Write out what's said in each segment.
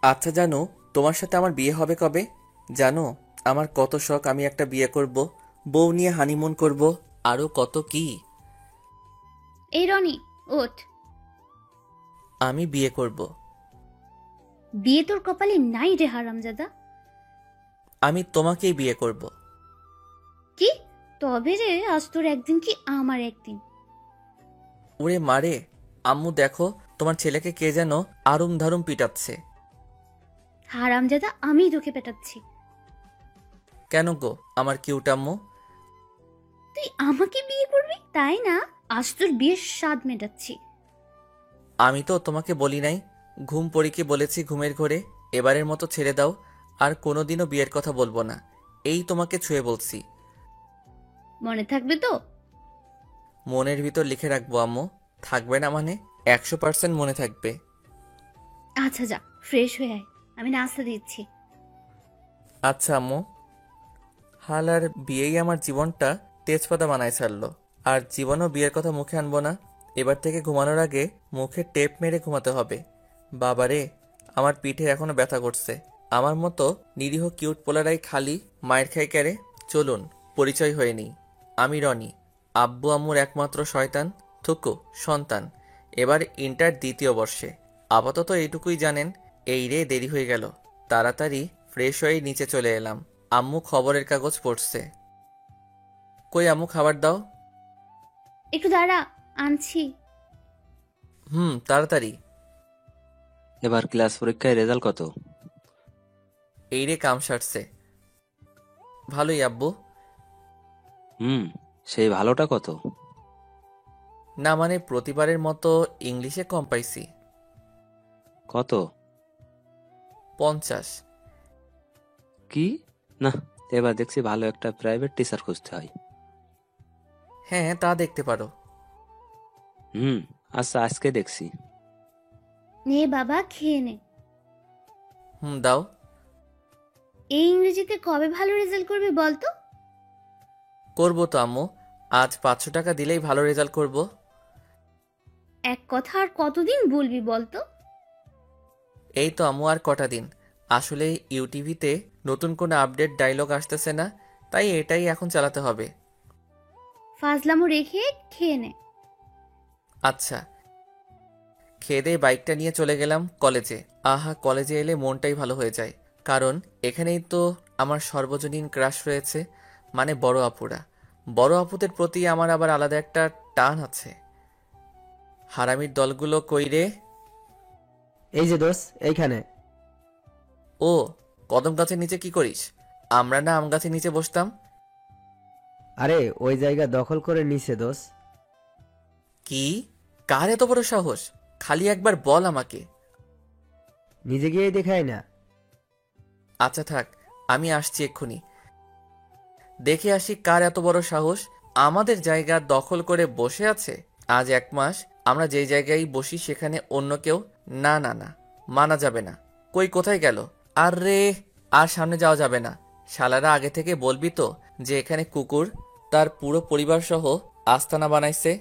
আচ্ছা জানো, তোমার সাথে আমার বিয়ে হবে কবে? জানো, আমার কত শখ আমি একটা বিয়ে করব, বউ নিয়ে হানিমুন করব, আরো কত কি। এই রনি, ওঠ। আমি বিয়ে করব। বিয়ে তোর কপালে নাই রে হারামজাদা। আমি তোমাকেই বিয়ে করব। কি? তবে রে, আজ তোর একদিন কি আমার একদিন। ওরে মারে, আম্মু দেখো, তোমার ছেলেকে কে যেন আরুম ধারুম পিটাচ্ছে। হারামজাদা, আমি তোকে পেটাচ্ছি। কেন গো আমার কিউট আম্মু? তুই আমাকে বিয়ে করবি তাই না? আজ তোর বিয়ের স্বাদ মেটাচ্ছি। আমি তো তোমাকে বলি নাই, ঘুম পড়িকে বলেছি ঘুমের ঘোরে, এবারের মতো ছেড়ে দাও, আর কোনোদিনও বিয়ের কথা বলবো না, এই তোমাকে ছুঁয়ে বলছি। মনে থাকবে তো? মনের ভিতর লিখে রাখবো আম্মু। থাকবে না মানে? 100% মনে থাকবে। আচ্ছা যা, ফ্রেশ হয়ে আয়, আমি নাস্তা দিচ্ছি। আচ্ছা আম্মু। হালার বিয়েই আমার জীবনটা তেজপাতা বানায় ছাড়লো। আর জীবনও বিয়ের কথা মুখে আনবো না। এবার থেকে ঘুমানোর আগে মুখে টেপ মেরে ঘুমাতে হবে। বাবারে, আমার পিঠে এখনো ব্যথা করছে। আমার মতো নিরীহ কিউট পোলারাই খালি মায়ের খাই ক্যারে। চলুন পরিচয় হয়ে নিই। আমি রনি, আব্বু আম্মুর একমাত্র শয়তান থুকু সন্তান। এবার ইন্টার দ্বিতীয় বর্ষে। আপাতত এইটুকুই জানেন। এই রে, দেরি হয়ে গেল। তাড়াতাড়ি ফ্রেশ হয়ে নিচে চলে এলাম। আম্মু খবরের কাগজ পড়ছে। কই আম্মু, খাবার দাও। একটু দাঁড়া, আনছি। তাড়াতাড়ি। এবার ক্লাস পরীক্ষায় রেজাল্ট কত? এই রে, কাম সারছে। ভালোই আব্বু। হুম, সেই ভালোটা কত? না মানে প্রতিবারের মতো ইংলিশে কম পাইছি। কত? 50। কি? না, এবার দেখছি ভালো একটা প্রাইভেট টিচার খুঁজতে হয়। হ্যাঁ, তা দেখতে পারো। হুম, আচ্ছা আজকে দেখছি। নে বাবা, খেয়ে নে। দাও। এই ইংরেজিতে কবে ভালো রেজাল্ট করবি বলতো? করবো তো আম্মু, আজ 500 টাকা দিলেই ভালো রেজাল্ট করব। এক কথা আর কতদিন বলবি বলতো? এই তো আম্মু, আর কটা দিন। আসলে ইউটিভিতে নতুন কোনো আপডেট ডায়লগ আসতেছে না, তাই এটাই এখন চালাতে হবে। ফাজলামো রেখে খেয়ে নে। আচ্ছা। খেয়ে দিয়ে বাইকটা নিয়ে চলে গেলাম কলেজে। আহা, কলেজে এলে মনটাই ভালো হয়ে যায়। কারণ এখানেই তো আমার সর্বজনীন ক্রাশ রয়েছে, মানে বড় আপুরা। বড় আপুদের প্রতি আমার আবার আলাদা একটা টান আছে। হারামির দলগুলো কই রে? এই যে দোষ, এইখানে। ও, কদম গাছের নিচে কি করিস? আমরা না আম গাছের নিচে বসতাম। আরে ওই জায়গা দখল করে নিছে দোষ। কি? কার এত বড় সাহস? খালি একবার বল আমাকে। নিজে গিয়ে দেখাই না। আচ্ছা থাক, আমি আসছি এক্ষুনি। দেখে আসি কার এত বড় সাহস আমাদের জায়গা দখল করে বসে আছে। আজ 1 মাস আমরা যেই জায়গায় বসি সেখানে অন্য কেউ। না না না, মানা যাবে না। কই, কোথায় গেল? আরে, আর সামনে যাওয়া যাবে না। শালারা আগে থেকে বলবি তো যে এখানে কুকুর তার পুরো পরিবার সহ আস্তানা বানাইছে।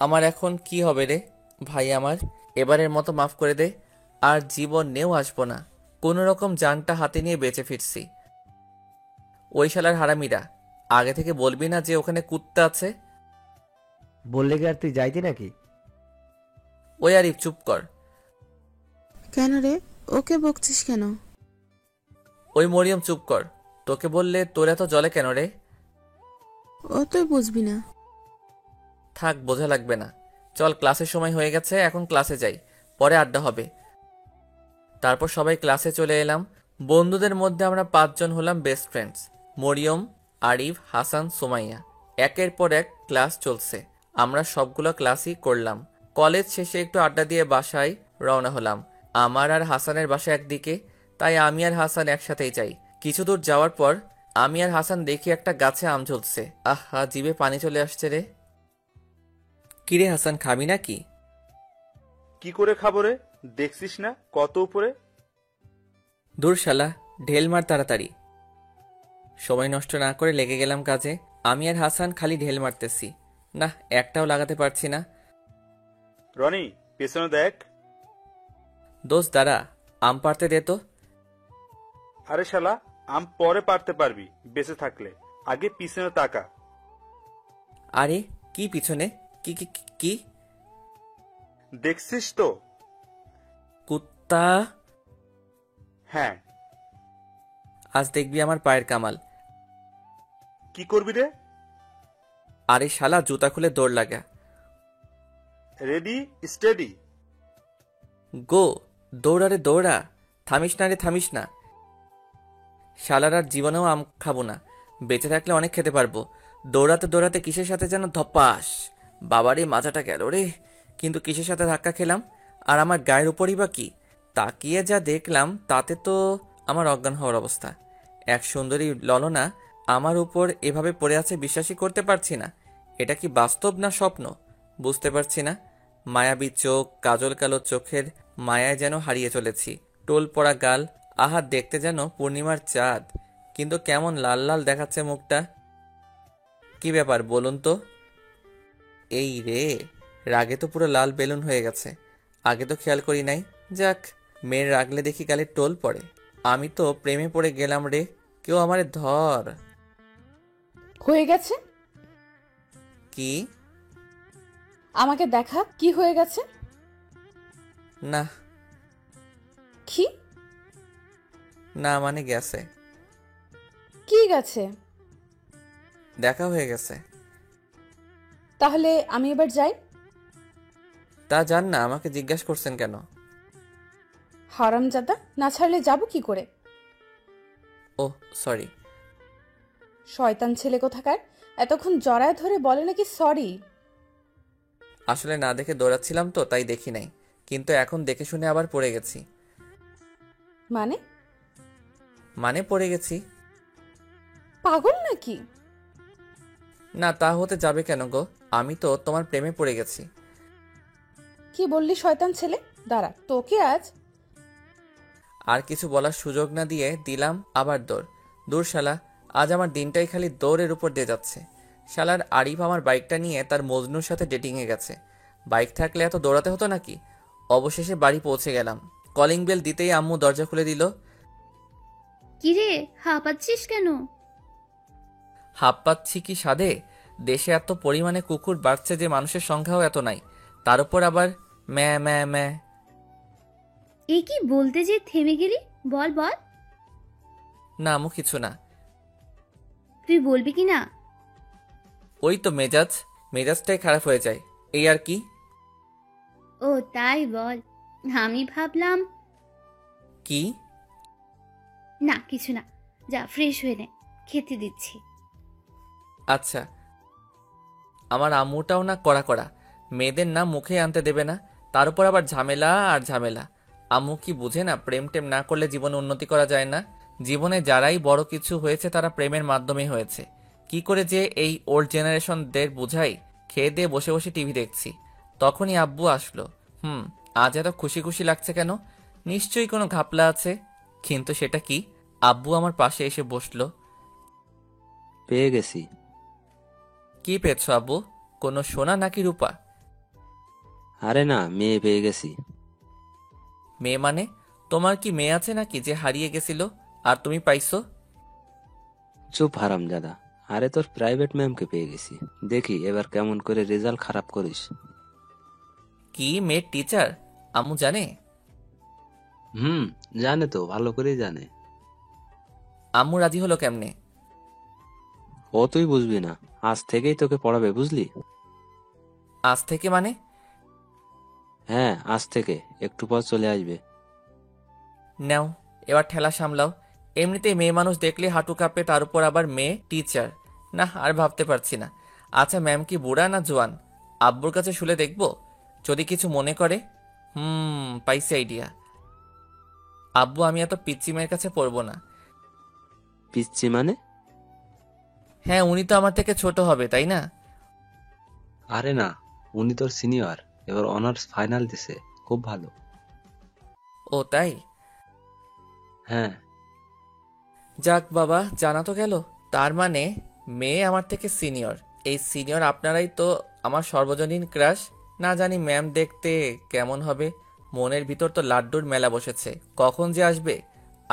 আমার এখন কি হবে রে? ভাই আমার, এবারের মতো মাফ করে দে। আর জীবন নেও আসবো না। কোনো রকম জানটা হাতে নিয়ে বেঁচে ফিরছি। ওই শালার হারামিরা, আগে থেকে বলবি না যে ওখানে কুত্তা আছে? বললে কি আর তুই যাইতি নাকি? ওই আরিফ, চুপ কর। কেন রে? ওকে বকছিস কেন? ওই মরিয়ম, চুপ কর। তোকে বললে তোর এত জলে কেন রে? ও তুই বুঝবি না। থাক, বোঝা লাগবে না। চল, ক্লাসের সময় হয়ে গেছে, এখন ক্লাসে যাই, পরে আড্ডা হবে। তারপর সবাই ক্লাসে চলে এলাম। বন্ধুদের মধ্যে আমরা 5 জন হলাম বেস্ট ফ্রেন্ডস। মরিয়ম, আরিফ, হাসান, সুমাইয়া। একের পর এক ক্লাস চলছে। আমরা সবগুলো ক্লাসই করলাম। কলেজ শেষে একটু আড্ডা দিয়ে বাসায় রওনা হলাম। আমার আর হাসানের বাসা একদিকে, তাই আমি আর হাসান একসাথেই যাই। কিছু দূর যাওয়ার পর আমি আর হাসান দেখি একটা গাছে আম ঝুলছে। আহা, জিভে পানি চলে আসছে রে। কিরে হাসান, খাবি নাকি? কি করে খাবো রে? দেখছিস না কত উপরে? দূর শালা, ঢেল মার তাড়াতাড়ি। সময় নষ্ট না করে লেগে গেলাম কাজে। আমি আর হাসান খালি ঢেল মারতেছি, না একটাও লাগাতে পারছি না। রনি, পেছনে দেখ। দোস্ত দাঁড়া, আম পাড়তে দে তো। আরে শালা, আম পরে পারতে পারবি বেঁচে থাকলে, আগে পিছনে তাকা। আরে কি পিছনে? কি কি কি- কি? দেখছিস তো? কুত্তা? হ্যাঁ। আজ দেখবি আমার পায়ের কামাল। কি করবি রে? আরে শালা, জুতা খুলে দৌড় লাগা। Ready, steady. গো, দৌড়া রে দৌড়া। থামিস না রে, থামিস না। শালার আর জীবনেও আম খাবো না, বেঁচে থাকলে অনেক খেতে পারবো। দৌড়াতে দৌড়াতে কিসের সাথে যেন ধপাস, বাবারে মাথাটা গেল রে। কিন্তু কিসের সাথে ধাক্কা খেলাম, আর আমার গায়ের উপরই বা কি? তাকিয়ে যা দেখলাম তাতে তো আমার অজ্ঞান হওয়ার অবস্থা। এক সুন্দরী ললনা আমার উপর এভাবে পড়ে আছে, বিশ্বাসই করতে পারছি না। এটা কি বাস্তব না স্বপ্ন বুঝতে পারছি না। মায়াবী চোখ, কাজল কালো চোখের মায়ায় যেন হারিয়ে চলেছি। টোল পড়া গাল, আহা দেখতে যেন পূর্ণিমার চাঁদ, কিন্তু কেমন লাল লাল দেখাচ্ছে মুখটা। কি ব্যাপার বলুন তো? এই রে, রাগে তো পুরো লাল বেলুন হয়ে গেছে। আগে তো খেয়াল করি নাই। যাক, মেয়ের রাগলে দেখি গালে টোল পড়ে। আমি তো প্রেমে পড়ে গেলাম রে। কেউ আমারে ধর। হয়ে গেছে? কি? আমাকে দেখা কি হয়ে গেছে? না কি? না মানে গেছে, কি গেছে? দেখা হয়ে গেছে। তাহলে আমি এবার যাই? তা জান না, আমাকে জিজ্ঞাসা করছেন কেন? হারামজাদা, না ছাড়লে যাব কি করে? ও সরি। শয়তান ছেলে কোথাকার, এতক্ষণ জড়ায় ধরে বলে নাকি সরি। আসলে না দেখে দৌড়াচ্ছিলাম তো, তাই দেখি নাই। কিন্তু এখন দেখে শুনে আবার পড়ে গেছি। মানে? মানে পড়ে গেছি। পাগল নাকি? না, তা হতে যাবে কেন গো? আমি তো তোমার প্রেমে পড়ে গেছি। কি বললি শয়তান ছেলে? দাঁড়া, তোকে আজ। আর কিছু বলার সুযোগ না দিয়ে দিলাম আবার দৌড়। দূর শালা, আজ আমার দিনটাই খালি দৌড়ের উপর দিয়ে যাচ্ছে। শালার আরিফ আমার বাইকটা নিয়ে তার মজনুর সাথে ডেটিংয়ে গেছে। বাইক থাকলে এত দৌড়াতে হতো নাকি? অবশেষে বাড়ি পৌঁছে গেলাম। কলিং বেল দিতেই আম্মু দরজা খুলে দিল। কিরে, হাঁপাচ্ছিস কেন? হাঁপ পাচ্ছি কি সাধে? দেশে এত পরিমাণে কুকুর বাড়ছে যে মানুষের সংখ্যাও এত নাই, তার উপর আবার ম্যা ম্যা ম্যা। এ কি বলতে যে থেমে গেলি? বল বল। না আম্মু, কিছু না। তুই বলবি কি না? ওই তো মেজাজটাই খারাপ হয়ে যায়, এই আর কি। ও তাই বল। আমি ভাবলাম। কি? না কিছু না, যা ফ্রেশ হয়ে নে, খেতে দিচ্ছি। আচ্ছা। আমার আম্মুটাও না কড়া কড়া, মেয়েদের না মুখে আনতে দেবে না, তার উপর আবার ঝামেলা আর ঝামেলা। আম্মু কি বুঝে না, প্রেম টেম না করলে জীবনে উন্নতি করা যায় না? জীবনে যারাই বড় কিছু হয়েছে তারা প্রেমের মাধ্যমে হয়েছে। কি করে যে এই ওল্ড জেনারেশনদের বুঝাই? খেয়ে দিয়ে বসে বসে টিভি দেখছি, তখনই আব্বু আসলো। আজ এত খুশি খুশি লাগছে কেন? নিশ্চয়ই কোনো ঘাপলা আছে। কিন্তু সেটা কি? আব্বু আমার পাশে এসে বসলো। পেয়ে গেছি। কি পেয়েছো আব্বু? কোনো সোনা নাকি রূপা? আরে না, মেয়ে পেয়ে গেছি। মেয়ে মানে? তোমার কি মেয়ে আছে নাকি যে হারিয়ে গেছিল আর তুমি পাইছো? চুপ হারামজাদা। আরে তোর প্রাইভেট ম্যামকে পেয়ে গেছি। দেখি এবার কেমন করে রেজাল্ট খারাপ করিস। কি মেয়ের টিচার? আম্মু জানে? জানে তো, ভালো করেই জানে। আম্মু রাজি হলো কেমনে? ও তুই বুঝবি না, আজ থেকেই তোকে পড়াবে, বুঝলি? আজ থেকে মানে? হ্যাঁ, আজ থেকে একটু পর চলে আসবে। নাও, এবার ঠেলা সামলাও। এমনিতেই মেয়ে মানুষ দেখলে হাঁটু কাঁপে, তার উপর আবার মেয়ে টিচার। না, আর ভাবতে পারছি না। আচ্ছা, ম্যাম কি বুড়া না জোয়ান? আব্বুর কাছে শুলে দেখবো, যদি কিছু মনে করে। পাইছি আইডিয়া। আব্বু, আমি এত পিচ্চি মেয়ের কাছে পড়বো না। পিচ্ছি মানে? হ্যাঁ, উনি তো আমার থেকে ছোট হবে, তাই না? আরে না, উনি তোর সিনিয়র, এবার অনার্স ফাইনাল দিছে, খুব ভালো। ও তাই? হ্যাঁ। যাক বাবা, জানা তো গেল। তার মানে মেয়ে আমার থেকে সিনিয়র। এই সিনিয়র আপনারাই তো আমার সর্বজনীন ক্রাশ। না জানি ম্যাম দেখতে কেমন হবে। মনের ভিতর তো লাড্ডুর মেলা বসেছে, কখন যে আসবে।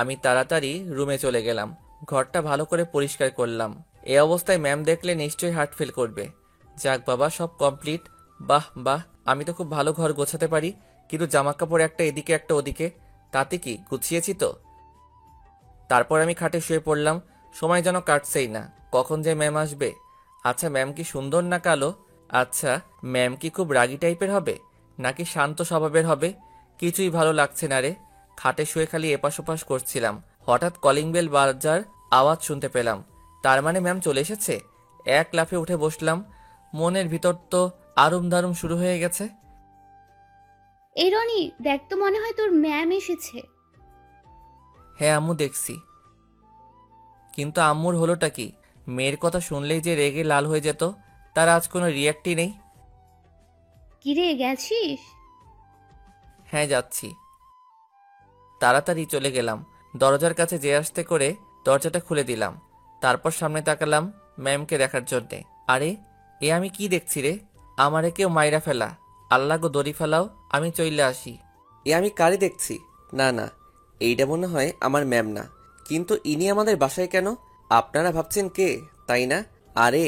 আমি তাড়াতাড়ি রুমে চলে গেলাম। ঘরটা ভালো করে পরিষ্কার করলাম। এই অবস্থায় ম্যাম দেখলে নিশ্চয়ই হার্ট ফেল করবে। যাক বাবা, সব কমপ্লিট। বাহ বাহ, আমি তো খুব ভালো ঘর গোছাতে পারি, কিন্তু জামা কাপড় একটা এদিকে একটা ওদিকে, তাতে কি গুছিয়েছি তো? তারপর আমি খাটে শুয়ে পড়লাম। সময় যেন কাটছেই না, কখন যে ম্যাম আসবে। আচ্ছা, ম্যাম কি সুন্দর না কালো? আচ্ছা, ম্যাম কি খুব রাগী টাইপের হবে নাকি শান্ত স্বভাবের হবে? কিছুই ভালো লাগছে না রে। খাটে শুয়ে খালি এপাশ ওপাশ করছিলাম, হঠাৎ কলিং বেল বাজার আওয়াজ শুনতে পেলাম। তার মানে ম্যাম চলে এসেছে। এক লাফে উঠে বসলাম। মনের ভিতর তো আরুম দারুম শুরু হয়ে গেছে। এই রনি, দেখ তো, মনে হয় তোর ম্যাম এসেছে। হ্যাঁ আম্মু, দেখছি। কিন্তু আম্মুর হলোটা কি? মেয়ের কথা শুনলেই যে রেগে লাল হয়ে যেত, তার আজ কোনো রিয়াক্টই নেই। কিরে, গেছিস? হ্যাঁ, যাচ্ছি। তাড়াতাড়ি চলে গেলাম। দরজার কাছে যে আসতে করে দরজাটা খুলে দিলাম। তারপর সামনে তাকালাম ম্যামকে দেখার জন্যে। আরে, এ আমি কি দেখছি রে? আমারে কেউ মাইরা ফেলা। আল্লাহ গো, দড়ি ফেলাও, আমি চইলে আসি। এ আমি কারে দেখছি? না না, এইটা মনে হয় আমার ম্যাম না। কিন্তু ইনি আমাদের বাসায় কেন? আপনারা ভাবছেন কে, তাই না? আরে,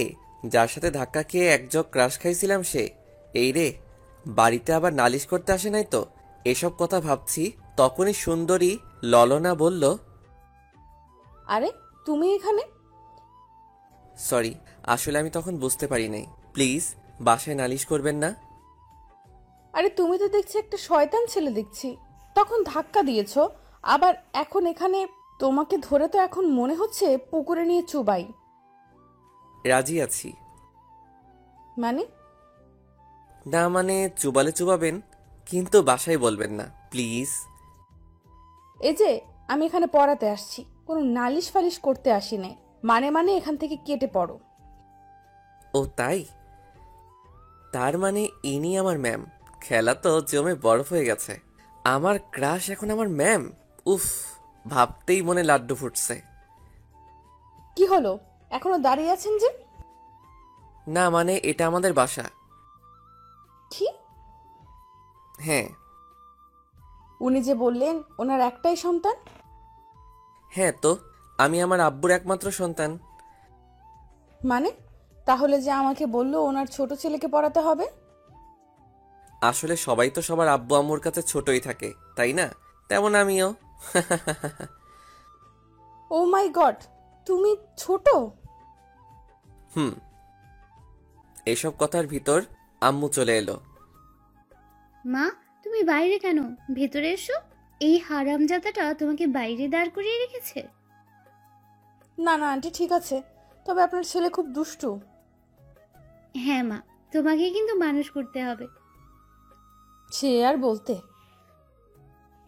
যার সাথে ধাক্কা খেয়ে এক জগ ক্রাশ খাইছিলাম সে। এই রে, বাড়িতে আবার নালিশ করতে আসে নাই তো? এসব কথা ভাবছি, তখনই সুন্দরী ললনা বলল, আরে, তুমি এখানে? সরি, আসলে আমি তখন বুঝতে পারি নাই। প্লিজ, বাসায় নালিশ করবেন না। আরে, তুমি তো দেখছি একটা শয়তান ছেলে দেখছি। তখন ধাক্কা দিয়েছো, আবার এখন এখানে। তোমাকে ধরে তো এখন মনে হচ্ছে পুকুরে নিয়ে চুবাই। রাজি আছি। মানে? না মানে, চুবালে চুবাবেন, কিন্তু বাসায় বলবেন না প্লিজ। এই যে, আমি এখানে পড়াতে আসছি, কোনো নালিশ ফালিশ করতে আসি নাই। মানে এখান থেকে কেটে পড়ো। ও তাই? তার মানে ইনি আমার ম্যাম। খেলা তো জমে বরফ হয়ে গেছে। আমার ক্রাশ এখন আমার ম্যাম। উফ, ভাবতেই মনে লাড্ডু ফুটছে। কি হলো, এখনো দাঁড়িয়ে আছেন যে? না মানে, এটা আমাদের বাসা। কি? হ্যাঁ। উনি যে বললেন ওনার একটাই সন্তান। হ্যাঁ তো, আমি আমার আব্বুর একমাত্র সন্তান। মানে, তাহলে যে আমাকে বললো ওনার ছোট ছেলেকে পড়াতে হবে। আসলে সবাই তো সবার আব্বু আম্মুর কাছে ছোটই থাকে, তাই না? তেমন আমিও। ও মাই গড, তুমি ছোট? হুম। এসব কথার ভিতর আম্মু চলে এলো। মা, তুমি বাইরে কেন? ভেতরে এসো। এই হারামজাদাটা তোমাকে বাইরে দাঁড় করিয়ে রেখেছে। না না আন্টি, ঠিক আছে, তবে আপনার ছেলে খুব দুষ্টু। হ্যাঁ মা, তোমাকে কিন্তু মানুষ করতে হবে। সে আর বলতে,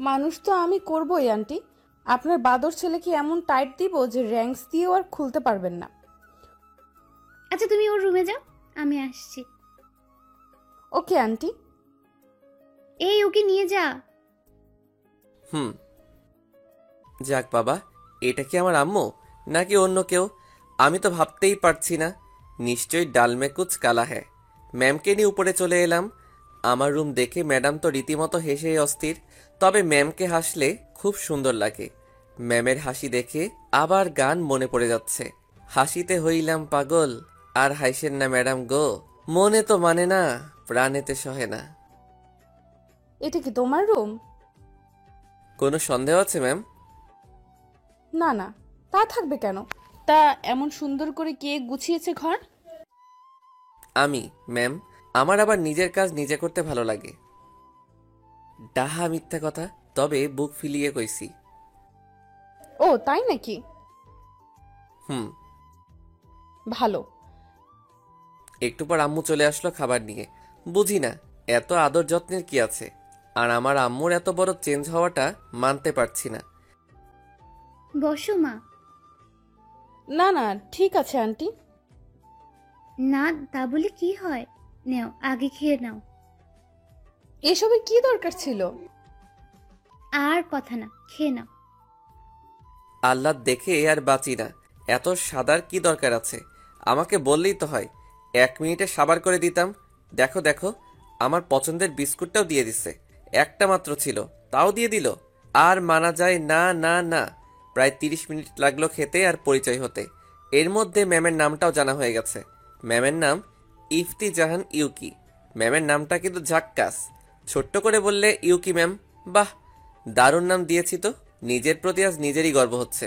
মানুষ তো আমি করবই আন্টি। আপনার বাদর ছেলেকে এমন টাইট দিব যে র্যাঙ্কস দিয়েও আর খুলতে পারবেন না। আচ্ছা, তুমি ওর রুমে যাও, আমি আসছি। Okay aunty. এই, ওকে নিয়ে যা। হুম। যাক বাবা, এটা কি আমার আম্মু নাকি অন্য কেউ? আমি তো ভাবতেই পারছি না। নিশ্চয়ই ডালমে কুচ কালা হ্যায়। ম্যামকে নিয়ে উপরে চলে এলাম। আমার রুম দেখে ম্যাডাম তো রীতিমতো হেসেই অস্থির। তবে ম্যামকে হাসলে খুব সুন্দর লাগে। ম্যামের হাসি দেখে আবার গান মনে পড়ে যাচ্ছে। হাসিতে হইলাম পাগল, আর হাসেন না ম্যাডাম গো। মনে তো মানে না, প্রাণেতে সহে না। এটা কি তোমার রুম? কোনো সন্দেহ আছে ম্যাম? না না, তা থাকবে কেন? তা এমন সুন্দর করে কে গুছিয়েছে ঘর? আমি ম্যাম। আমার আবার নিজের কাজ নিজে করতে ভালো লাগে। ডাহা মিথ্যা কথা, তবে বুক ফিলিয়ে কইছি। ও তাই নাকি? হুম। ভালো। একটু পর আম্মু চলে আসলো খাবার নিয়ে। বুঝি না এত আদর যত্নের কি আছে, আর আমার আম্মুর এত বড় চেঞ্জ হওয়াটা মানতে পারছি না। বসো মা। না না, ঠিক আছে আন্টি। না, তা বলে কি হয়? নাও, আগে খেয়ে নাও। এসবের কি দরকার ছিল? আর কথা না, খেয়ে নাও। আল্লাহ দেখে আর বাঁচি না। এত সাদার কি দরকার আছে? আমাকে বললেই তো হয়, 1 মিনিটে সাবার করে দিতাম। দেখো দেখো, আমার পছন্দের বিস্কুটটাও দিয়ে দিছে। একটা মাত্র ছিল, তাও দিয়ে দিল। আর মানা যায় না, না, না। প্রায় 30 মিনিট লাগলো খেতে আর পরিচয় হতে। এর মধ্যে ম্যামের নামটাও জানা হয়ে গেছে। ম্যামের নাম ইফতি জাহান ইউকি। ম্যামের নামটা কিন্তু ঝাক্কাস। ছোট্ট করে বললে ইউকি ম্যাম। বাহ, দারুণ নাম দিয়েছি তো। নিজের প্রতি আজ নিজেরই গর্ব হচ্ছে।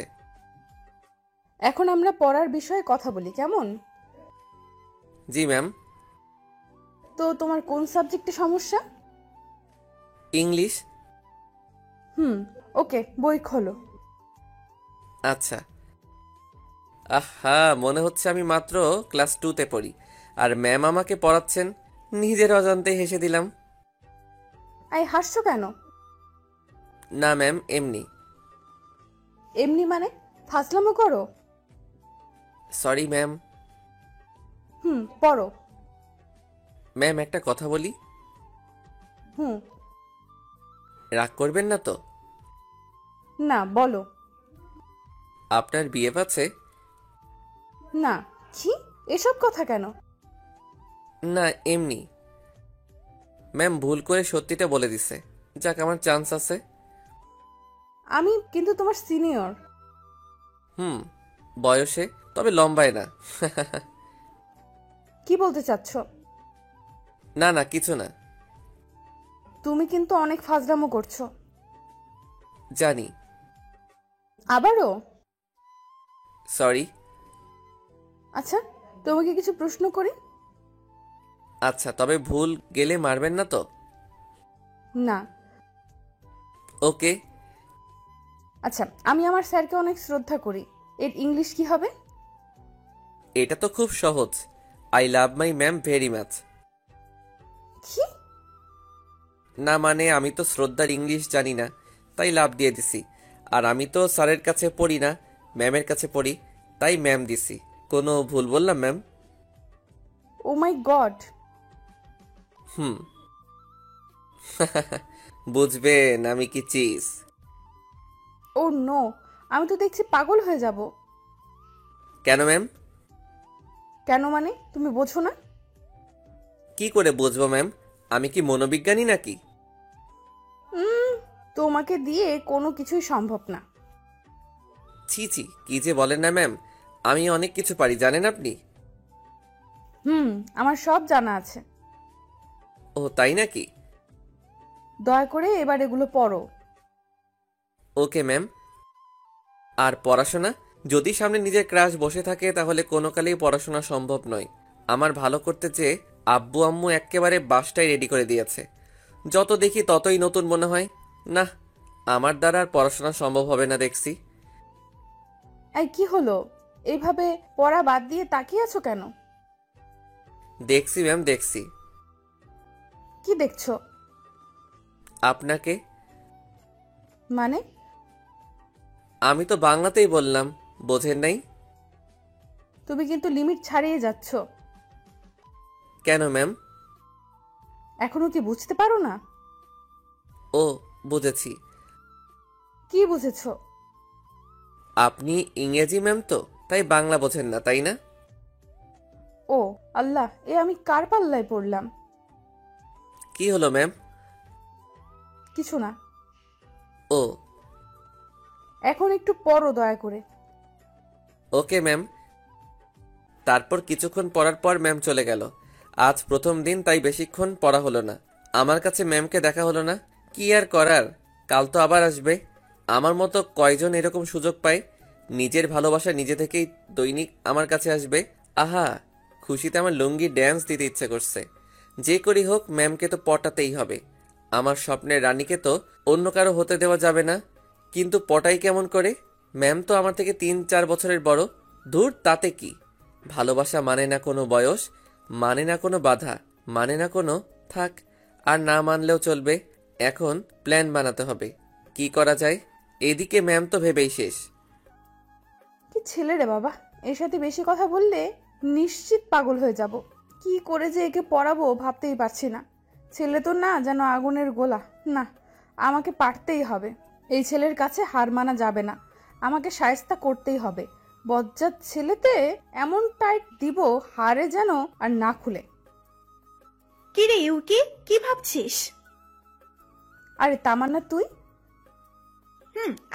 এখন আমরা পড়ার বিষয়ে কথা বলি, কেমন? জি ম্যাম। তো তোমার কোন সাবজেক্টে সমস্যা? ইংলিশ। ওকে, বই খোলো। আচ্ছা। আহা, মনে হচ্ছে আমি মাত্র ক্লাস 2তে পড়ি আর ম্যাম আমাকে পড়াচ্ছেন। নিজের অজান্তে হেসে দিলাম। আই হাসছো কেন? না ম্যাম, এমনি। এমনি মানে? ফাজলামো করো? Sorry ma'am. পড়ো। ম্যাম একটা কথা বলি? হুম। রাগ করবেন না তো? না, বলো। আপনার বিএফ আছে? না। কি এসব কথা কেন? না, এমনি। ম্যাম ভুল করে সত্যিটা বলে দিছে। যাক, আমার চান্স আছে। আমি কিন্তু তোমার সিনিয়র। বয়সে, তবে লম্বায় না। কি বলতে চাচ্ছ? না না, কিছু না। তুমি কিন্তু অনেক ফাজলামো করছো। জানি। আবারও? সরি। আচ্ছা, তোমাকে কিছু প্রশ্ন করি? আচ্ছা, তবে ভুল গেলে মারবেন না তো? না। ওকে। আচ্ছা, আমি আমার স্যারকে অনেক শ্রদ্ধা করি। এর ইংলিশ কি হবে? এটা তো খুব সহজ। I love my ma'am very much. কি? না মানে, আমি তো শ্রদ্ধার ইংলিশ জানি না, তাই লাভ দিয়ে দিছি। আর আমি তো স্যারের কাছে পড়ি না, ম্যামের কাছে পড়ি, তাই ম্যাম দিছি। কোনো ভুল বললাম ম্যাম? ও মাই গড। বুঝবেন আমি কি চিজ। ও নো, আমি তো দেখছি পাগল হয়ে যাব। কেন ম্যাম? কেন মানে তুমি বোঝো না? কি করে বুঝবো ম্যাম? আমি কি মনোবিজ্ঞানী নাকি? তোমাকে দিয়ে কোনো কিছুই সম্ভব না। ছি ছি, কি যে বলেন না ম্যাম। আমি অনেক কিছু পারি, জানেন আপনি? আমার সব জানা আছে। ও তাই নাকি? দয়া করে এবার এগুলো পড়ো। Okay ma'am. আর পড়াশোনা? যদি সামনে নিজের ক্রাশ বসে থাকে তাহলে কোনো কালেই পড়াশোনা সম্ভব নয়। আমার ভালো করতে চেয়ে আব্বু আম্মু এক্কেবারে বাসটাই রেডি করে দিয়েছে। যত দেখি ততই নতুন মনে হয়। না, আমার দ্বারা আর পড়াশোনা সম্ভব হবে না দেখছি। এই কি হলো? এইভাবে পড়া বাদ দিয়ে তাকিয়ে আছো কেন? দেখছি ম্যাম, দেখছি। কি দেখছো? আপনাকে। মানে? আমি তো বাংলাতেই বললাম, বোঝেন নাই? তুমি কিন্তু লিমিট ছাড়িয়ে যাচ্ছ। কেন ম্যাম? এখনো কি বুঝতে পারো না? ও, বুঝেছি। কি বুঝেছো? আপনি ইংরেজি ম্যাম তো, তাই বাংলা বোঝেন না, তাই না? ও আল্লাহ, এ আমি কার পাল্লায় পড়লাম? কি হলো ম্যাম? কিছু না। ও, এখন একটু পড়ো দয়া করে। Okay ma'am. তারপর কিছুক্ষণ পড়ার পর ম্যাম চলে গেল। আজ প্রথম দিন, তাই বেশিক্ষণ পড়া হলো না। আমার কাছে ম্যামকে দেখা হলো না। কি আর করার, কাল তো আবার আসবে। আমার মতো কয়জন এরকম সুযোগ পায়? নিজের ভালোবাসা নিজে থেকেই দৈনিক আমার কাছে আসবে। আহা, খুশিতে আমার লুঙ্গি ড্যান্স দিতে ইচ্ছে করছে। যে করি হোক, ম্যামকে তো পটাতেই হবে। আমার স্বপ্নের রানীকে তো অন্য কারো হতে দেওয়া যাবে না। কিন্তু পটাই কেমন করে? ম্যাম তো আমার থেকে 3-4 বছরের বড়। ধুর, তাতে কি? ভালোবাসা মানে না কোনো বয়স, মানে না কোনো বাধা, মানে না কোনো থাক। আর না মানলেও চলবে। এখন প্ল্যান বানাতে হবে, কি করা যায়। এদিকে ম্যাম তো ভেবেই শেষ। কি ছেলে রে বাবা, এর সাথে বেশি কথা বললে নিশ্চিত পাগল হয়ে যাব। কি করে যে একে পড়াবো ভাবতেই পারছি না। ছেলে তো না, যেন আগুনের গোলা। না, আমাকে পারতেই হবে। এই ছেলের কাছে হার মানা যাবে না। আমাকে শায়েস্তা করতেই হবে। বজ্জাত ছেলেতে এমন টাইট দিব হারে যেন আর না খুলে। কিরে ইউকি, কি ভাবছিস? আরে তামান্না, তুই?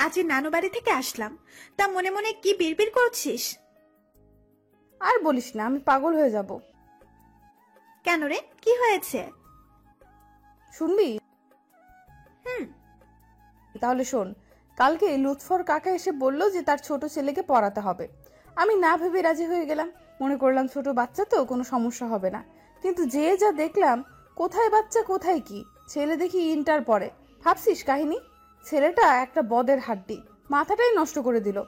আজ এই নানু বাড়ি থেকে আসলাম। তা মনে মনে কি বিড়বিড় করছিস? আর বলিস না, আমি পাগল হয়ে যাব। কেন রে, কি হয়েছে? শুনবি? হুম। তাহলে শোন, কালকে লুৎফর কাকা এসে বলল যে তার ছোট ছেলেকে পড়াতে হবে। আমি না ভেবে রাজি হয়ে গেলাম, মনে করলাম ছোট বাচ্চা তো কোনো সমস্যা হবে না। কিন্তু যে যা দেখলাম, কোথায় বাচ্চা কোথায় কি, ছেলে দেখি ইন্টার পড়ে। ভাবছিস কাহিনী? ছেলেটা একটা বদের হাড্ডি, মাথাটাই নষ্ট করে দিল।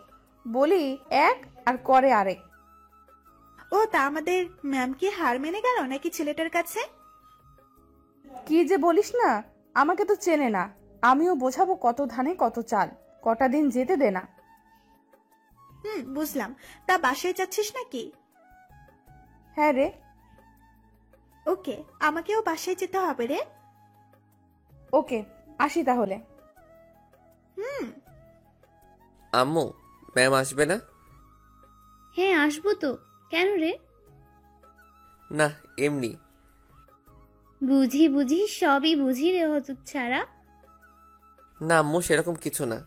বলি এক আর করে আরেক। ও তা আমাদের ম্যাম কি হার মেনে গেল নাকি ছেলেটার কাছে? কি যে বলিস না, আমাকে তো চেনে না। আমিও বোঝাবো কত ধানে কত চাল, কটা দিন যেতে দে না। বুঝলাম। তা বাসায় যাচ্ছিস নাকি? হ্যাঁ রে। ওকে, আমাকেও বাসায় যেতে হবে রে। ওকে, আসি তাহলে। আম্মু, ম্যাম আসবে না? হ্যাঁ আসবো তো, কেন রে? না, এমনি। বুঝি বুঝি সবই বুঝি রে ছাড়া। না আম্মু, সেরকম কিছু না।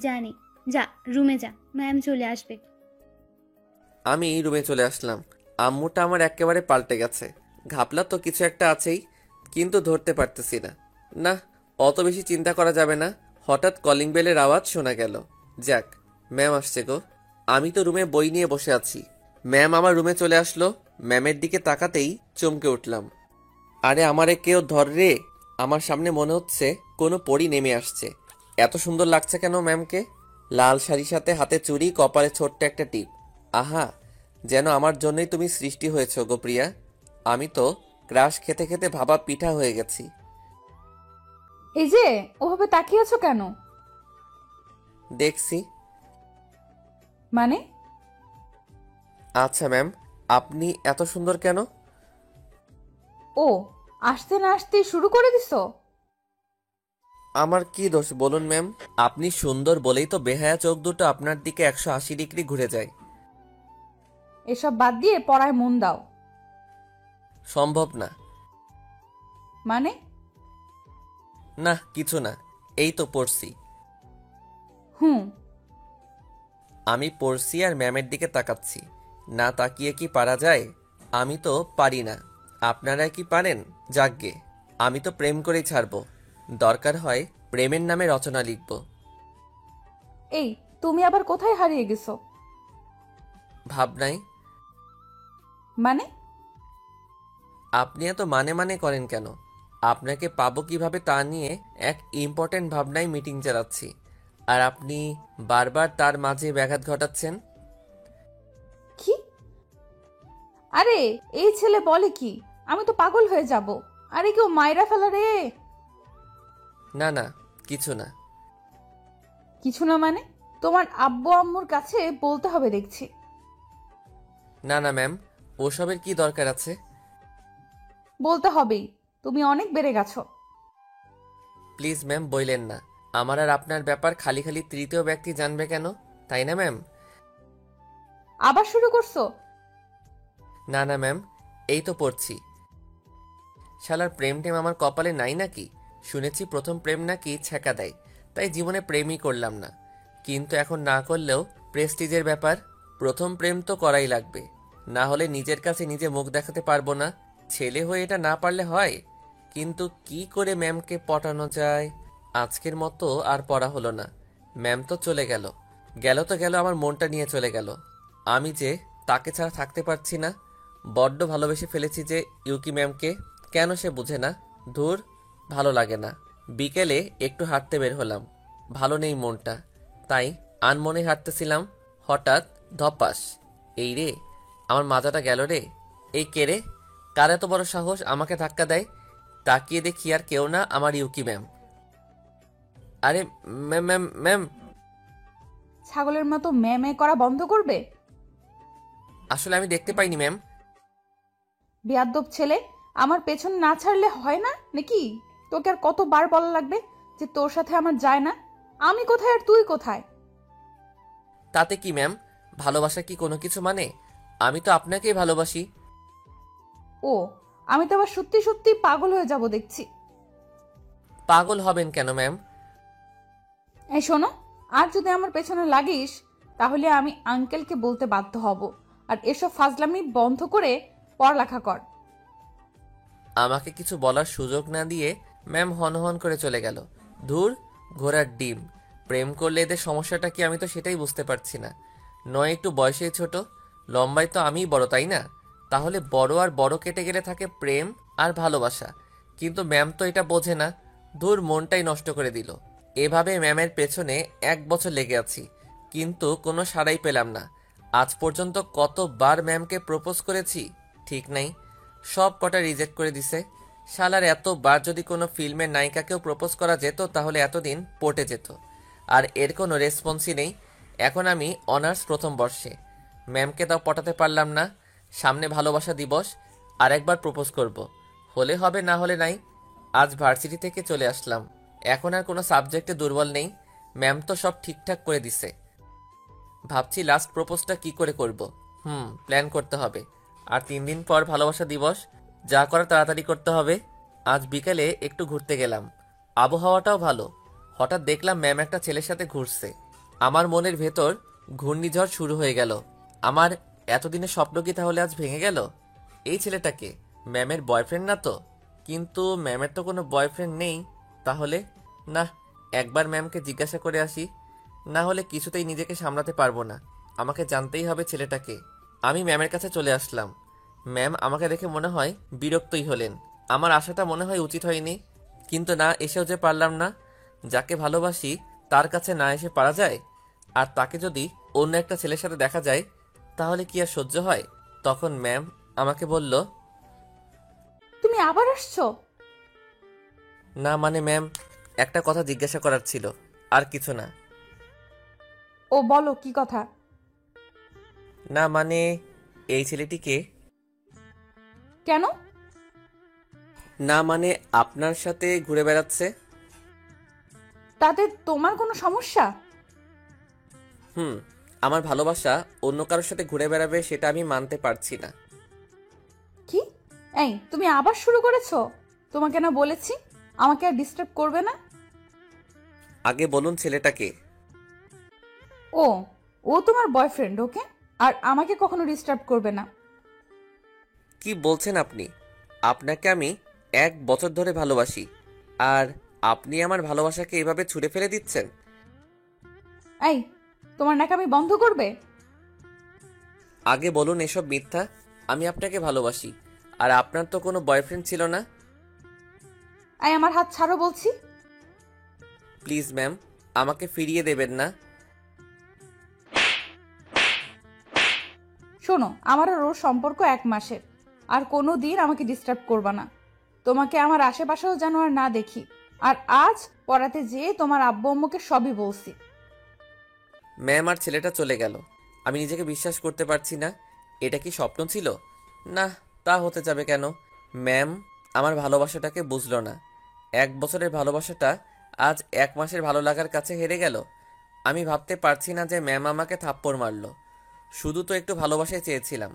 জানি। যা রুমে যা, ম্যাম চলে আসবে। আমি রুমে চলে আসলাম। আম্মুটা আমার একেবারে পাল্টে গেছে। ঘাপলা তো কিছু একটা আছেই, কিন্তু ধরতে পারতেছি না। না, অত বেশি চিন্তা করা যাবে না। হঠাৎ কলিং বেলের আওয়াজ শোনা গেল। যাক, ম্যাম আসছে গো। আমি তো রুমে বই নিয়ে বসে আছি, ম্যাম আমার রুমে চলে আসলো। ম্যামের দিকে তাকাতেই চমকে উঠলাম। আরে আমারে কেউ ধর রে! আমার সামনে মনে হচ্ছে কোনো পরী নেমে আসছে। এত সুন্দর লাগছে কেন ম্যামকে! লাল শাড়ির সাথে হাতে চুড়ি, কপালে ছোট্ট একটা টিপ। আহা, যেন আমার জন্যই তুমি সৃষ্টি হয়েছ গো প্রিয়া। আমি তো ক্রাশ খেতে খেতে ভাবা পিঠা হয়ে গেছি। এই যে ওভাবে তাকিয়ে আছো কেন? দেখছি। মানে? আচ্ছা ম্যাম, আপনি এত সুন্দর কেন? ও, আসতে না আসতেই শুরু করে দিছো? আমার কি দোষ বলুন ম্যাম? আপনি সুন্দর বলেই তো বেহায়া চোখ দুটো আপনার দিকে 180 ডিগ্রি ঘুরে যায়। এসব বাদ দিয়ে পড়ায় মন দাও। সম্ভব না। মানে? না, কিছু না, এই তো পড়ছি। হুম। আমি পড়ছি আর ম্যামের দিকে তাকাচ্ছি। না তাকিয়ে কি পারা যায়? আমি তো পারি না। আপনারা কি পারেন? যাকগে, আমি তো প্রেম করেই ছাড়বো। দরকার হয় প্রেমের নামে রচনা লিখব। এই, তুমি আবার কোথায় হারিয়ে গেছো? ভাবনাই। মানে? আপনি এত মানে মানে করেন কেন? আপনাকে পাবো কিভাবে তা নিয়ে এক ইম্পর্টেন্ট ভাবনায় মিটিং চালাচ্ছি, আর আপনি বারবার তার মাঝে ব্যাঘাত ঘটাচ্ছেন। কি? আরে এই ছেলে বলে কি? আমি তো পাগল হয়ে যাব। আরে কেউ মাইরা ফেলা রে। না না, কিছু না। কিছু না মানে? তোমার আব্বু আম্মুর কাছে বলতে হবে দেখছি। না না ম্যাম, ওসবের কি দরকার আছে? বলতে হবেই, তুমি অনেক বেড়ে গেছো। প্লিজ ম্যাম, বইলেন না। আমার আর আপনার ব্যাপার খালি খালি তৃতীয় ব্যক্তি জানবে কেন, তাই না ম্যাম? আবার শুরু করছো? না না ম্যাম, এই তো পড়ছি। শালার প্রেম টেম আমার কপালে নাই নাকি? শুনেছি প্রথম প্রেম নাকি ছ্যাঁকা দেয়, তাই জীবনে প্রেমই করলাম না। কিন্তু এখন না করলেও প্রেস্টিজের ব্যাপার। প্রথম প্রেম তো করাই লাগবে, না হলে নিজের কাছে নিজে মুখ দেখাতে পারবো না। ছেলে হয়ে এটা না পারলে হয়। কিন্তু কি করে ম্যামকে পটানো যায়? আজকের মতো আর পড়া হলো না। ম্যাম তো চলে গেল। গেল তো গেল, আমার মনটা নিয়ে চলে গেল। আমি যে তাকে ছাড়া থাকতে পারছি না। বড্ড ভালোবেসে ফেলেছি যে ইউকি ম্যামকে। কেন সে বুঝে না? ধুর, ভালো লাগে না। বিকেলে একটু হাঁটতে বের হলাম, ভালো নেই মনটা, তাই আনমনে হাঁটতেছিলাম। হঠাৎ ধপাস, এই রে, আমার মাথাটা গেল রে। এই কে রে? কার এত বড় সাহস আমাকে ধাক্কা দেয়? তাকিয়ে দেখি আর কেউ না, আমার ইউকি ম্যাম। আরে ম্যাম ম্যাম ম্যাম! ছাগলের মতো ম্যামে করা বন্ধ করবে? আসলে আমি দেখতে পাইনি ম্যাম। বেয়াদ্দব ছেলে, আমার পেছন না ছাড়লে হয় না নাকি? তোকে আর কতবার বলা লাগবে যে তোর সাথে আমার যায় না? আমি কোথায় আর তুই কোথায়? তাতে কি ম্যাম? ভালোবাসা কি কোনো কিছু মানে? আমি তো আপনাকেই ভালোবাসি। ও, আমি তো আবার সত্যি সত্যি পাগল হয়ে যাব দেখছি। পাগল হবেন কেন ম্যাম? এই শোনো, আর যদি আমার পেছনে লাগিস তাহলে আমি আঙ্কেলকে বলতে বাধ্য হব। আর এসব ফাজলামি বন্ধ করে পড়ালেখা কর। আমাকে কিছু বলার সুযোগ না দিয়ে ম্যাম হনহন করে চলে গেল। ধুর, ঘোড়ার ডিম। প্রেম করলে এদের সমস্যাটা কি আমি তো সেটাই বুঝতে পারছি না। নয় একটু বয়সে ছোট, লম্বায় তো আমিই বড়, তাই না? তাহলে বড় আর বড় কেটে গেলে থাকে প্রেম আর ভালোবাসা। কিন্তু ম্যাম তো এটা বোঝে না। ধুর, মনটাই নষ্ট করে দিল। এভাবে ম্যামের পেছনে 1 বছর লেগে আছি, কিন্তু কোনো সাড়াই পেলাম না। আজ পর্যন্ত কতবার ম্যামকে প্রপোজ করেছি ঠিক নাই, সব কটা রিজেক্ট করে দিছে। শালার এতবার যদি কোনো ফিল্মের নায়িকাকেও প্রপোজ করা যেত তাহলে এতদিন পটে যেত। আর এর কোনো রেসপন্সই নেই। এখন আমি অনার্স প্রথম বর্ষে, ম্যামকে তাও পটাতে পারলাম না। সামনে ভালোবাসা দিবস, আরেকবার প্রপোজ করব। হলে হবে, না হলে নাই। আজ ভার্সিটি থেকে চলে আসলাম, এখন আর কোনো সাবজেক্টে দুর্বল নেই। ম্যাম তো সব ঠিকঠাক করে দিছে। ভাবছি লাস্ট প্রপোজটা কি করে করব। প্ল্যান করতে হবে। আর 3 দিন পর ভালোবাসা দিবস, যা করা তাড়াতাড়ি করতে হবে। আজ বিকেলে একটু ঘুরতে গেলাম, আবহাওয়াটাও ভালো। হঠাৎ দেখলাম ম্যাম একটা ছেলের সাথে ঘুরছে। আমার মনের ভেতর ঘূর্ণিঝড় শুরু হয়ে গেল। আমার এতদিনের স্বপ্ন কি তাহলে আজ ভেঙে গেল? এই ছেলেটাকে ম্যামের বয়ফ্রেন্ড না তো? কিন্তু ম্যামের তো কোনো বয়ফ্রেন্ড নেই। তাহলে না, একবার ম্যামকে জিজ্ঞাসা করে আসি, না হলে কিছুতেই নিজেকে সামলাতে পারবো না। আমাকে জানতেই হবে ছেলেটাকে। আমি ম্যামের কাছে চলে আসলাম। ম্যাম আমাকে দেখে মনে হয় বিরক্তই হলেন। আমার আশাটা মনে হয় উচিত হয়নি, কিন্তু না এসেও যে পারলাম না। যাকে ভালোবাসি তার কাছে না এসে পারা যায়? আর তাকে যদি অন্য একটা ছেলের সাথে দেখা যায় তাহলে কি আর সহ্য হয়? তখন ম্যাম আমাকে বলল, তুমি আবার আসছো? না মানে ম্যাম, একটা কথা জিজ্ঞাসা করার ছিল, আর কিছু না। ও বলো, কি কথা? না মানে, এই ছেলেটিকে। কেন? না মানে, আপনার সাথে ঘুরে বেড়াচ্ছে। তাতে তোমার কোনো সমস্যা? আমার ভালোবাসা অন্য কারোর সাথে ঘুরে বেড়াবে সেটা আমি মানতে পারছি না। কি? এই তুমি আবার শুরু করেছো? তোমাকে না বলেছি আমাকে আর ডিস্টার্ব করবে না? আগে বলুন ছেলেটাকে। ও ও তোমার বয়ফ্রেন্ড, ওকে? আর আমাকে কখনো ডিস্টার্ব করবে না। কি বলছেন আপনি? আপনাকে আমি 1 বছর ধরে ভালোবাসি, আর আপনি আমার ভালোবাসাকে এভাবে ছুঁড়ে ফেলে দিচ্ছেন? এই তোমার নাকামি বন্ধ করবে? আগে বলুন এসব মিথ্যা। আমি আপনাকে ভালোবাসি, আর আপনার তো কোনো বয়ফ্রেন্ড ছিল না। এই আমার হাত ছাড়ো বলছি। প্লিজ ম্যাম, আমাকে ফিরিয়ে দেবেন না। শোনো, আমার আর ওর সম্পর্ক 1 মাসের। আর কোনো দিন আমাকে ডিস্টার্ব করবা না। তোমাকে আমার আশেপাশেও যেন আর না দেখি। আর আজ পড়াতে যেয়ে তোমার আব্বু আম্মুকে সবই বলছি। ম্যাম, আর ছেলেটা চলে গেল। আমি নিজেকে বিশ্বাস করতে পারছি না। এটা কি স্বপ্ন ছিল? না, তা হতে যাবে কেন? ম্যাম আমার ভালোবাসাটাকে বুঝলো না। 1 বছরের ভালোবাসাটা আজ 1 মাসের ভালো লাগার কাছে হেরে গেল। আমি ভাবতে পারছি না যে ম্যাম আমাকে থাপ্পড় মারলো। শুধু তো একটু ভালোবাসাই চেয়েছিলাম,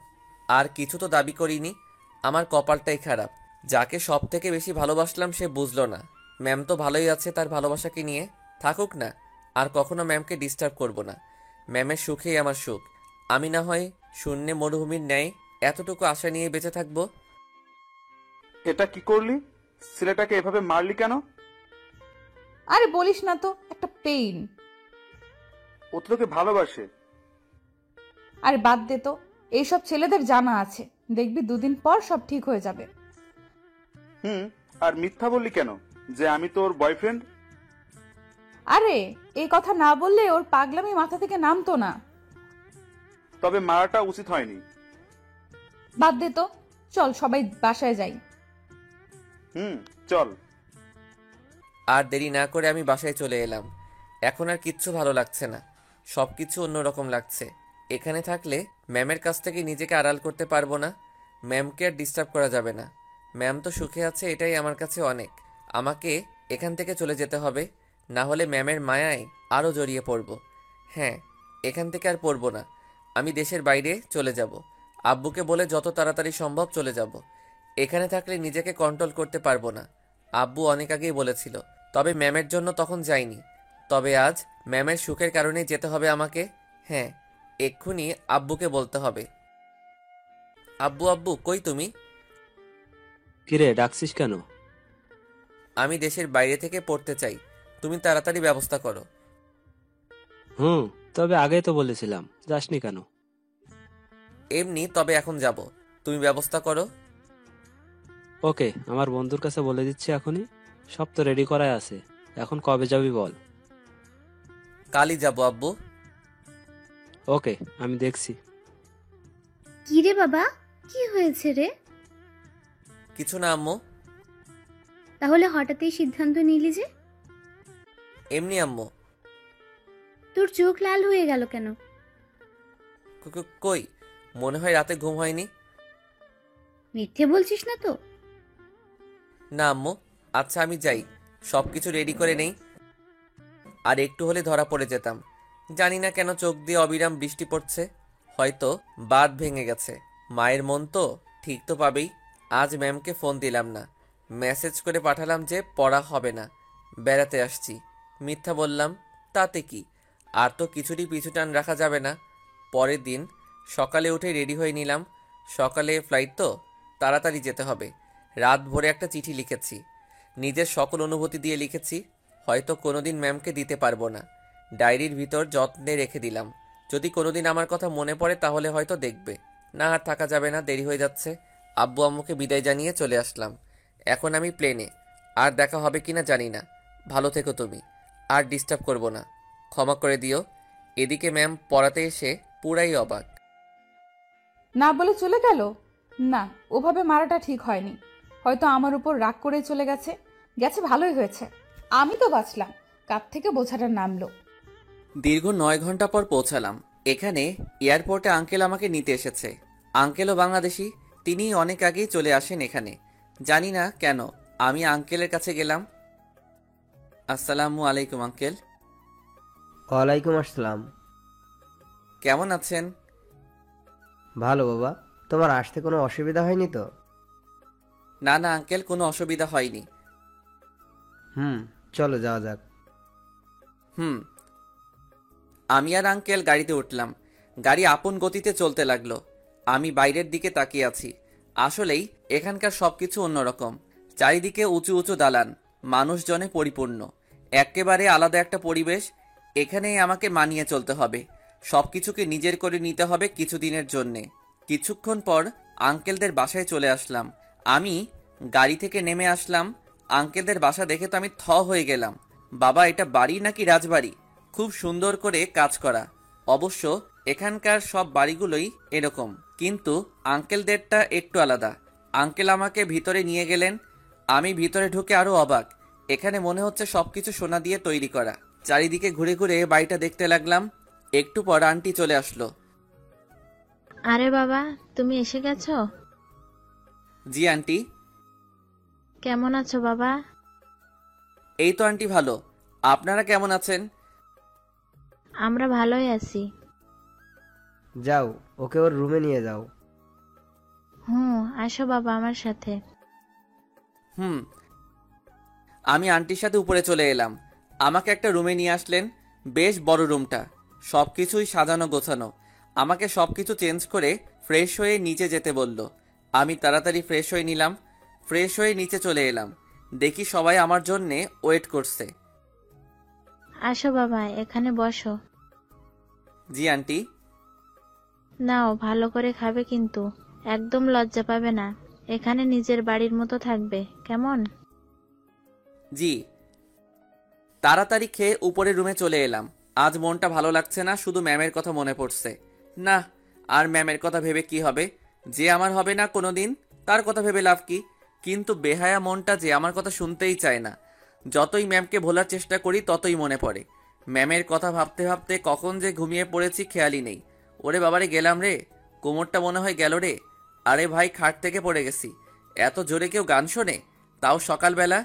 আর কিছু তো দাবি করিনি। আমার কপালটাই খারাপ। যাকে সব থেকে বেশি ভালোবাসলাম সে বুঝলো না। ম্যাম তো ভালোই আছে তার ভালোবাসাকে নিয়ে, থাকুক না। আর কখনো ম্যামকে ডিস্টার্ব করব না। ম্যামের সুখেই আমার সুখ। আমি না হয় শূন্যে মরুভূমির ন্যায় এতটুকু আশা নিয়ে বেঁচে থাকবো। এটা কি করলি? ছেলেটাকে এভাবে মারলি কেন? আরে বলিস না তো, একটা পেইন। ও তো তোকে ভালোবাসে। আরে বাদ দে তো, এইসব ছেলেদের জানা আছে। দেখবি 2 দিন পর সব ঠিক হয়ে যাবে। আর মিথ্যা বললি কেন যে আমি তোর বয়ফ্রেন্ড? আরে এই কথা না বললে ওর পাগলামি মাথা থেকে নামতো না। তবে মারাটা উচিত হয়নি। বাদ দে তো, চল সবাই বাসায় যাই। চল। আর দেরি না করে আমি বাসায় চলে এলাম। এখন আর কিচ্ছু ভালো লাগছে না, সবকিছু অন্যরকম লাগছে। এখানে থাকলে ম্যামের কাছ থেকে নিজেকে আড়াল করতে পারবো না। ম্যামকে আর ডিস্টার্ব করা যাবে না। ম্যাম তো সুখে আছে, এটাই আমার কাছে অনেক। আমাকে এখান থেকে চলে যেতে হবে, না হলে ম্যামের মায়ায় আরও জড়িয়ে পড়ব। হ্যাঁ, এখান থেকে আর পড়বো না। আমি দেশের বাইরে চলে যাব। আব্বুকে বলে যত তাড়াতাড়ি সম্ভব চলে যাব। এখানে থাকলে নিজেকে কন্ট্রোল করতে পারবো না। আব্বু অনেক আগেই বলেছিল, তবে ম্যামের জন্য তখন যাইনি। তবে আজ ম্যামের সুখের কারণে যেতে হবে আমাকে। হ্যাঁ, এক্ষুনি আব্বুকে বলতে হবে। আব্বু আব্বু কই তুমি? কিরে ডাকছিস কেন? আমি দেশের বাইরে থেকে পড়তে চাই, তুমি তাড়াতাড়ি ব্যবস্থা করো। হুম, তবে আগেই তো বলেছিলাম, যাসনি কেন? এমনি, তবে এখন যাব, তুমি ব্যবস্থা করো। ওকে, আমার বন্ধুর কাছে বলে দিচ্ছি এখনই। সব তো রেডি করাই আছে। এখন কবে যাবি বল? কালই যাব আব্বু। ওকে, আমি দেখছি। কি রে বাবা, কি হয়েছে রে? কিছু না আম্মু, তাহলে হঠাৎই সিদ্ধান্ত নিলি যে? এমনি আম্মু। তোর চোখ লাল হয়ে গেল কেন? কই, মনে হয় রাতে ঘুম হয়নি। মিথ্যে বলছিস না তো? না আম্মু। আচ্ছা আমি যাই, সবকিছু রেডি করে নেই। আর একটু হলে ধরা পড়ে যেতাম। জানি না কেন চোখ দিয়ে অবিরাম বৃষ্টি পড়ছে, হয়তো বাঁধ ভেঙে গেছে। মায়ের মন তো ঠিক তো পাবেই। আজ ম্যামকে ফোন দিলাম না, মেসেজ করে পাঠালাম যে পড়া হবে না, বেড়াতে আসছি। মিথ্যা বললাম, তাতে কি? আর তো কিছুরই পিছু টান রাখা যাবে না। পরের দিন সকালে উঠে রেডি হয়ে নিলাম। সকালে ফ্লাইট তো, তাড়াতাড়ি যেতে হবে। রাত ভোরে একটা চিঠি লিখেছি, নিজের সকল অনুভূতি দিয়ে লিখেছি। হয়তো কোনোদিন ম্যামকে দিতে পারবো না, ডায়েরির ভিতর যত্নে রেখে দিলাম। যদি কোনোদিন আমার কথা মনে পড়ে তাহলে হয়তো দেখবে। না আর থাকা যাবে না, দেরি হয়ে যাচ্ছে। আব্বু আম্মুকে বিদায় জানিয়ে চলে আসলাম। এখন আমি প্লেনে, আর দেখা হবে কিনা জানি না। ভালো থেকো তুমি, আর ডিস্টার্ব করব না, ক্ষমা করে দিও। এদিকে ম্যাম পড়াতে এসে পুরাই অবাক। না বলে চলে গেল? না, ওভাবে মারাটা ঠিক হয়নি। হয়তো আমার উপর রাগ করে চলে গেছে। গেছে ভালোই হয়েছে, আমি তো বাঁচলাম। কাঁধ থেকে বোঝাটা নামলো। দীর্ঘ 9 ঘন্টা পর পৌঁছালাম এখানে। এয়ারপোর্টে আঙ্কেল আমাকে নিতে এসেছে। আঙ্কেলও বাংলাদেশি, তিনি অনেক আগেই চলে আসেন এখানে। জানি না কেন আমি আঙ্কেলের কাছে গেলাম। আসসালামু আলাইকুম আঙ্কেল। ওয়ালাইকুম আসসালাম। কেমন আছেন? ভালো বাবা, তোমার আসতে কোনো অসুবিধা হয়নি তো? না না আঙ্কেল, কোনো অসুবিধা হয়নি। চলো যাওয়া যাক। আমি আর আঙ্কেল গাড়িতে উঠলাম। গাড়ি আপন গতিতে চলতে লাগলো। আমি বাইরের দিকে তাকিয়ে আছি। আসলেই এখানকার সবকিছু অন্যরকম। চারিদিকে উঁচু উঁচু দালান, মানুষজনে পরিপূর্ণ। একেবারে আলাদা একটা পরিবেশ। এখানেই আমাকে মানিয়ে চলতে হবে। সবকিছুকে নিজের করে নিতে হবে কিছুদিনের জন্যে। কিছুক্ষণ পর আঙ্কেলদের বাসায় চলে আসলাম। আমি গাড়ি থেকে নেমে আসলাম। আঙ্কেলদের বাসা দেখে তো আমি থ হয়ে গেলাম। বাবা, এটা বাড়ি নাকি রাজবাড়ি? খুব সুন্দর করে কাজ করা। অবশ্য এখানকার সব বাড়িগুলোই এরকম, কিন্তু আঙ্কেলদেরটা একটু আলাদা। আঙ্কেল আমাকে ভিতরে নিয়ে গেলেন। আমি ভিতরে ঢুকে আরো অবাক। এখানে মনে হচ্ছে সবকিছু সোনা দিয়ে তৈরি করা। চারিদিকে ঘুরে ঘুরে বাড়িটা দেখতে লাগলাম। একটু পর আন্টি চলে আসলো। আরে বাবা, তুমি এসে গেছো? জি আন্টি। কেমন আছো বাবা? এই তো আন্টি ভালো, আপনারা কেমন আছেন? আমরা ভালোই আছি। যাও, ওকে ওর রুমে নিয়ে যাও। আসো বাবা আমার সাথে। আমি আন্টির সাথে উপরে চলে এলাম। আমাকে একটা রুমে নিয়ে আসলেন। বেশ বড় রুমটা, সবকিছুই সাজানো গোছানো। আমাকে সবকিছু চেঞ্জ করে ফ্রেশ হয়ে নিচে যেতে বলল। আমি তাড়াতাড়ি ফ্রেশ হয়ে নিলাম। ফ্রেশ হয়ে নিচে চলে এলাম। দেখি সবাই আমার জন্যে ওয়েট করছে। আসো বাবা, এখানে বসো। জি আন্টি। নাও, ভালো করে খাবে কিন্তু একদম লজ্জা পাবে না। এখানে নিজের বাড়ির মতো থাকবে, কেমন? জি। তাড়াতাড়ি খেয়ে উপরের রুমে চলে এলাম। আজ মনটা ভালো লাগছে না, শুধু ম্যামের কথা মনে পড়ছে। না, আর ম্যামের কথা ভেবে কি হবে? যে আমার হবে না কোনোদিন, তার কথা ভেবে লাভ কি? কিন্তু বেহায়া মনটা যে আমার কথা শুনতেই চায় না। যতই ম্যামকে ভোলার চেষ্টা করি ততই মনে পড়ে। ম্যামের কথা ভাবতে ভাবতে কখন যে ঘুমিয়ে পড়েছি খেয়ালই নেই। ওরে বাবারে, গেলাম রে, কোমরটা মনে হয় গেল রে। আরে ভাই, খাট থেকে পড়ে গেছি। এত জোরে কেউ গান শোনে, তাও সকালবেলা?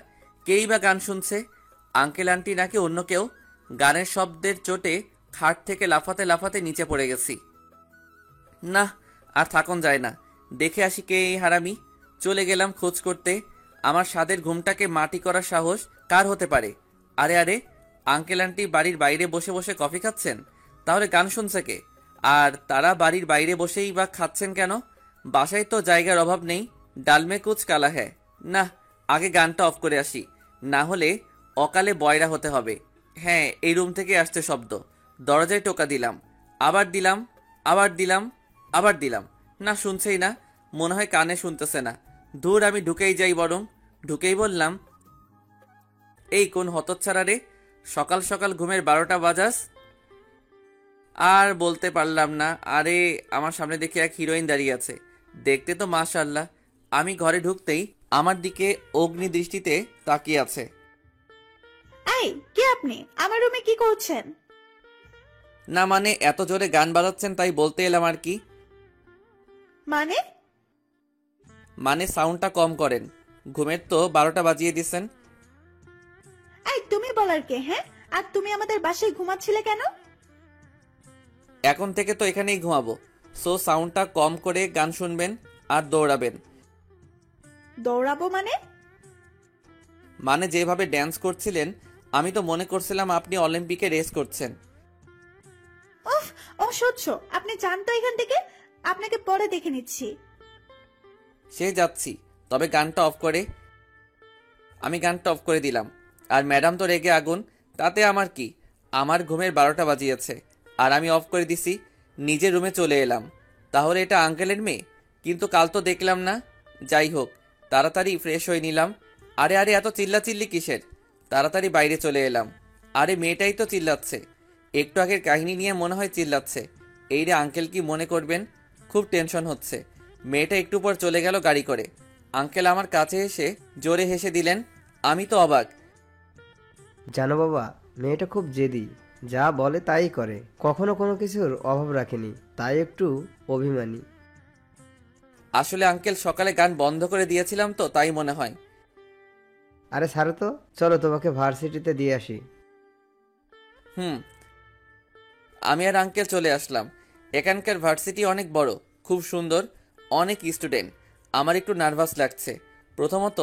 কেই বা গান শুনছে, আঙ্কেল আন্টি নাকি অন্য কেউ? গানের শব্দের চোটে খাট থেকে লাফাতে লাফাতে নিচে পড়ে গেছি। না, আর থাকুন যায় না, দেখে আসি কে এই হারামি। চলে গেলাম খোঁজ করতে। আমার স্বাদের ঘুমটাকে মাটি করার সাহস কার হতে পারে? আরে আরে, আঙ্কেল আন্টি বাড়ির বাইরে বসে বসে কফি খাচ্ছেন, তাহলে গান শুনছে কে? আর তারা বাড়ির বাইরে বসেই বা খাচ্ছেন কেন? বাসায় তো জায়গার অভাব নেই। ডালমে কুচ কালা হ্যায়। না, আগে গানটা অফ করে আসি, না হলে অকালে বয়রা হতে হবে। হ্যাঁ, এই রুম থেকে আসছে শব্দ। দরজায় টোকা দিলাম, আবার দিলাম, আবার দিলাম, আবার দিলাম। না, শুনছেই না। মনে হয় কানে শুনতেছে না। দূর, আমি ঢুকেই যাই বরং। ঢুকেই বললাম, এই কোন হতচ্ছাড়া রে, সকাল সকাল ঘুমের 12টা বাজাস? আর বলতে পারলাম না। আরে, আমার সামনে দেখে এক হিরোইন দাঁড়িয়ে আছে, দেখতে তো মাশাআল্লাহ। আমি ঘরে ঢুকতেই আমার দিকে অগ্নি দৃষ্টিতে তাকিয়ে আছে। এই, কে আপনি? আমার রুমে কি করছেন? না মানে, এত জোরে গান বাজাচ্ছেন তাই বলতে এলাম আর কি। মানে? মানে সাউন্ডটা কম করেন, ঘুমের তো 12টা বাজিয়ে দিছেন। এই, তুমি বলার কে? হ্যাঁ, আর তুমি আমাদের বাসায় ঘুমাচ্ছিলে কেন? এখন থেকে তো এখানেই ঘুমাবো, সো সাউন্ডটা কম করে গান শুনবেন আর দৌড়াবেন। দৌড়াবো মানে? মানে যেভাবে ড্যান্স করছিলেন, আমি তো মনে করছিলাম আপনি অলিম্পিকে রেস করছেন। উফ, অসহ্য। আপনি যান তো এখান থেকে, আপনাকে পরে দেখে নিচ্ছি। সে যাচ্ছি, তবে গানটা অফ করে। আমি গানটা অফ করে দিলাম। আর ম্যাডাম তো রেগে আগুন, তাতে আমার কি? আমার ঘুমের 12টা বাজিয়েছে আর আমি অফ করে দিছি। নিজের রুমে চলে এলাম। তাহলে এটা আঙ্কেলের মেয়ে, কিন্তু কাল তো দেখলাম না। যাই হোক, তাড়াতাড়ি ফ্রেশ হয়ে নিলাম। আরে আরে, এত চিল্লাচিল্লি কিসের? তাড়াতাড়ি বাইরে চলে এলাম। আরে, মেয়েটাই তো চিল্লাচ্ছে। একটু আগের কাহিনী নিয়ে মনে হয় চিল্লাচ্ছে। এই রে, আঙ্কেল কি মনে করবেন? খুব টেনশন হচ্ছে। মেয়েটা একটু পর চলে গেল গাড়ি করে। আঙ্কেল আমার কাছে এসে জোরে হেসে দিলেন। আমি তো অবাক। জানো বাবা, মেয়েটা খুব জেদি, যা বলে তাই করে, কখনো কোনো কিছুর অভাব রাখেনি, তাই একটু অভিমানী। আসলে আঙ্কেল, সকালে গান বন্ধ করে দিয়েছিলাম তো, তাই মনে হয়। আরে ছাড়ো তো, চলো তোমাকে ভার্সিটিতে দিয়ে আসি। হুম। আমি আর আঙ্কেল চলে আসলাম। এখানকার ভার্সিটি অনেক বড়, খুব সুন্দর, অনেক স্টুডেন্ট। আমার একটু নার্ভাস লাগছে। প্রথমত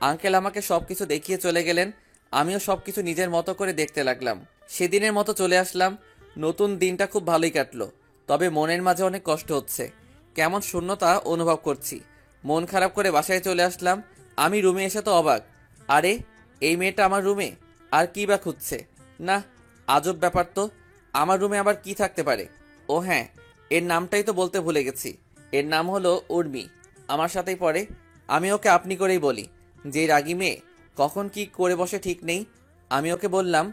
আঙ্কেল আমাকে সবকিছু দেখিয়ে চলে গেলেন, আমিও সবকিছু নিজের মতো করে দেখতে লাগলাম। সেদিনের মতো চলে আসলাম। নতুন দিনটা খুব ভালোই কাটলো, তবে মনের মাঝে অনেক কষ্ট হচ্ছে। কেমন শূন্যতা অনুভব করছি। মন খারাপ করে বাসায় চলে আসলাম। আমি রুমে এসে তো অবাক। আরে, এই মেয়েটা আমার রুমে, আর কি বা খুঁজছে? না, আজব ব্যাপার তো। আমার রুমে আবার কি থাকতে পারে? ও হ্যাঁ, এর নামটাই তো বলতে ভুলে গেছি। এর নাম হলো উর্মি, আমার সাথেই পড়ে। আমি ওকে আপনি করেই বলি। যে রাগী মেয়ে, কখন কি করে বসে ঠিক নেই। আমি ওকে বললাম,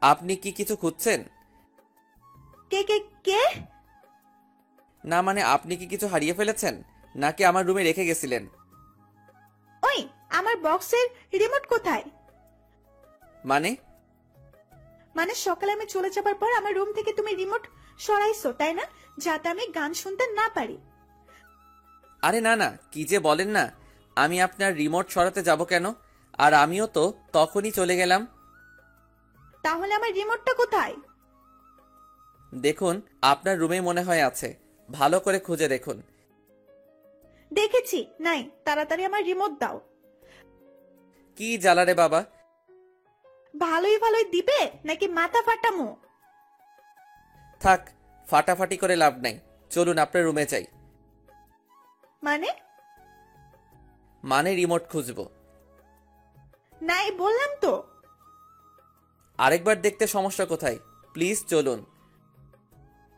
আপনি কি কিছু খুঁজছেন? কে কে কে? না মানে, আপনি কি কিছু হারিয়ে ফেলেছেন, নাকি আমার রুমে রেখে গেছিলেন? ওই, আমার বক্সের রিমোট কোথায়? মানে? মানে সকালে আমি চলে যাবার পর আমার রুম থেকে তুমি রিমোট সরাইছো, তাই না? যাতে আমি গান শুনতে না পারি। আরে না না, কি যে বলেন না। আমি আপনার রিমোট সরাতে যাব কেন? আর আমিও তো তখনই চলে গেলাম। তাহলে আমার রিমোটটা কোথায়? দেখুন, আপনার রুমে মনে হয় আছে, ভালো করে খুঁজে দেখুন। দেখেছি, নাই। তাড়াতাড়ি আমার রিমোট দাও। কি জ্বালারে বাবা। ভালোই ভালোই দিবে নাকি মাথা ফাটামো? থাক, ফাটাফাটি করে লাভ নাই। চলুন আপনার রুমে যাই। মানে? মানে রিমোট খুঁজবো। নাই বললাম তো। আরেকবার দেখতে সমস্যা কোথায়? প্লিজ চলুন।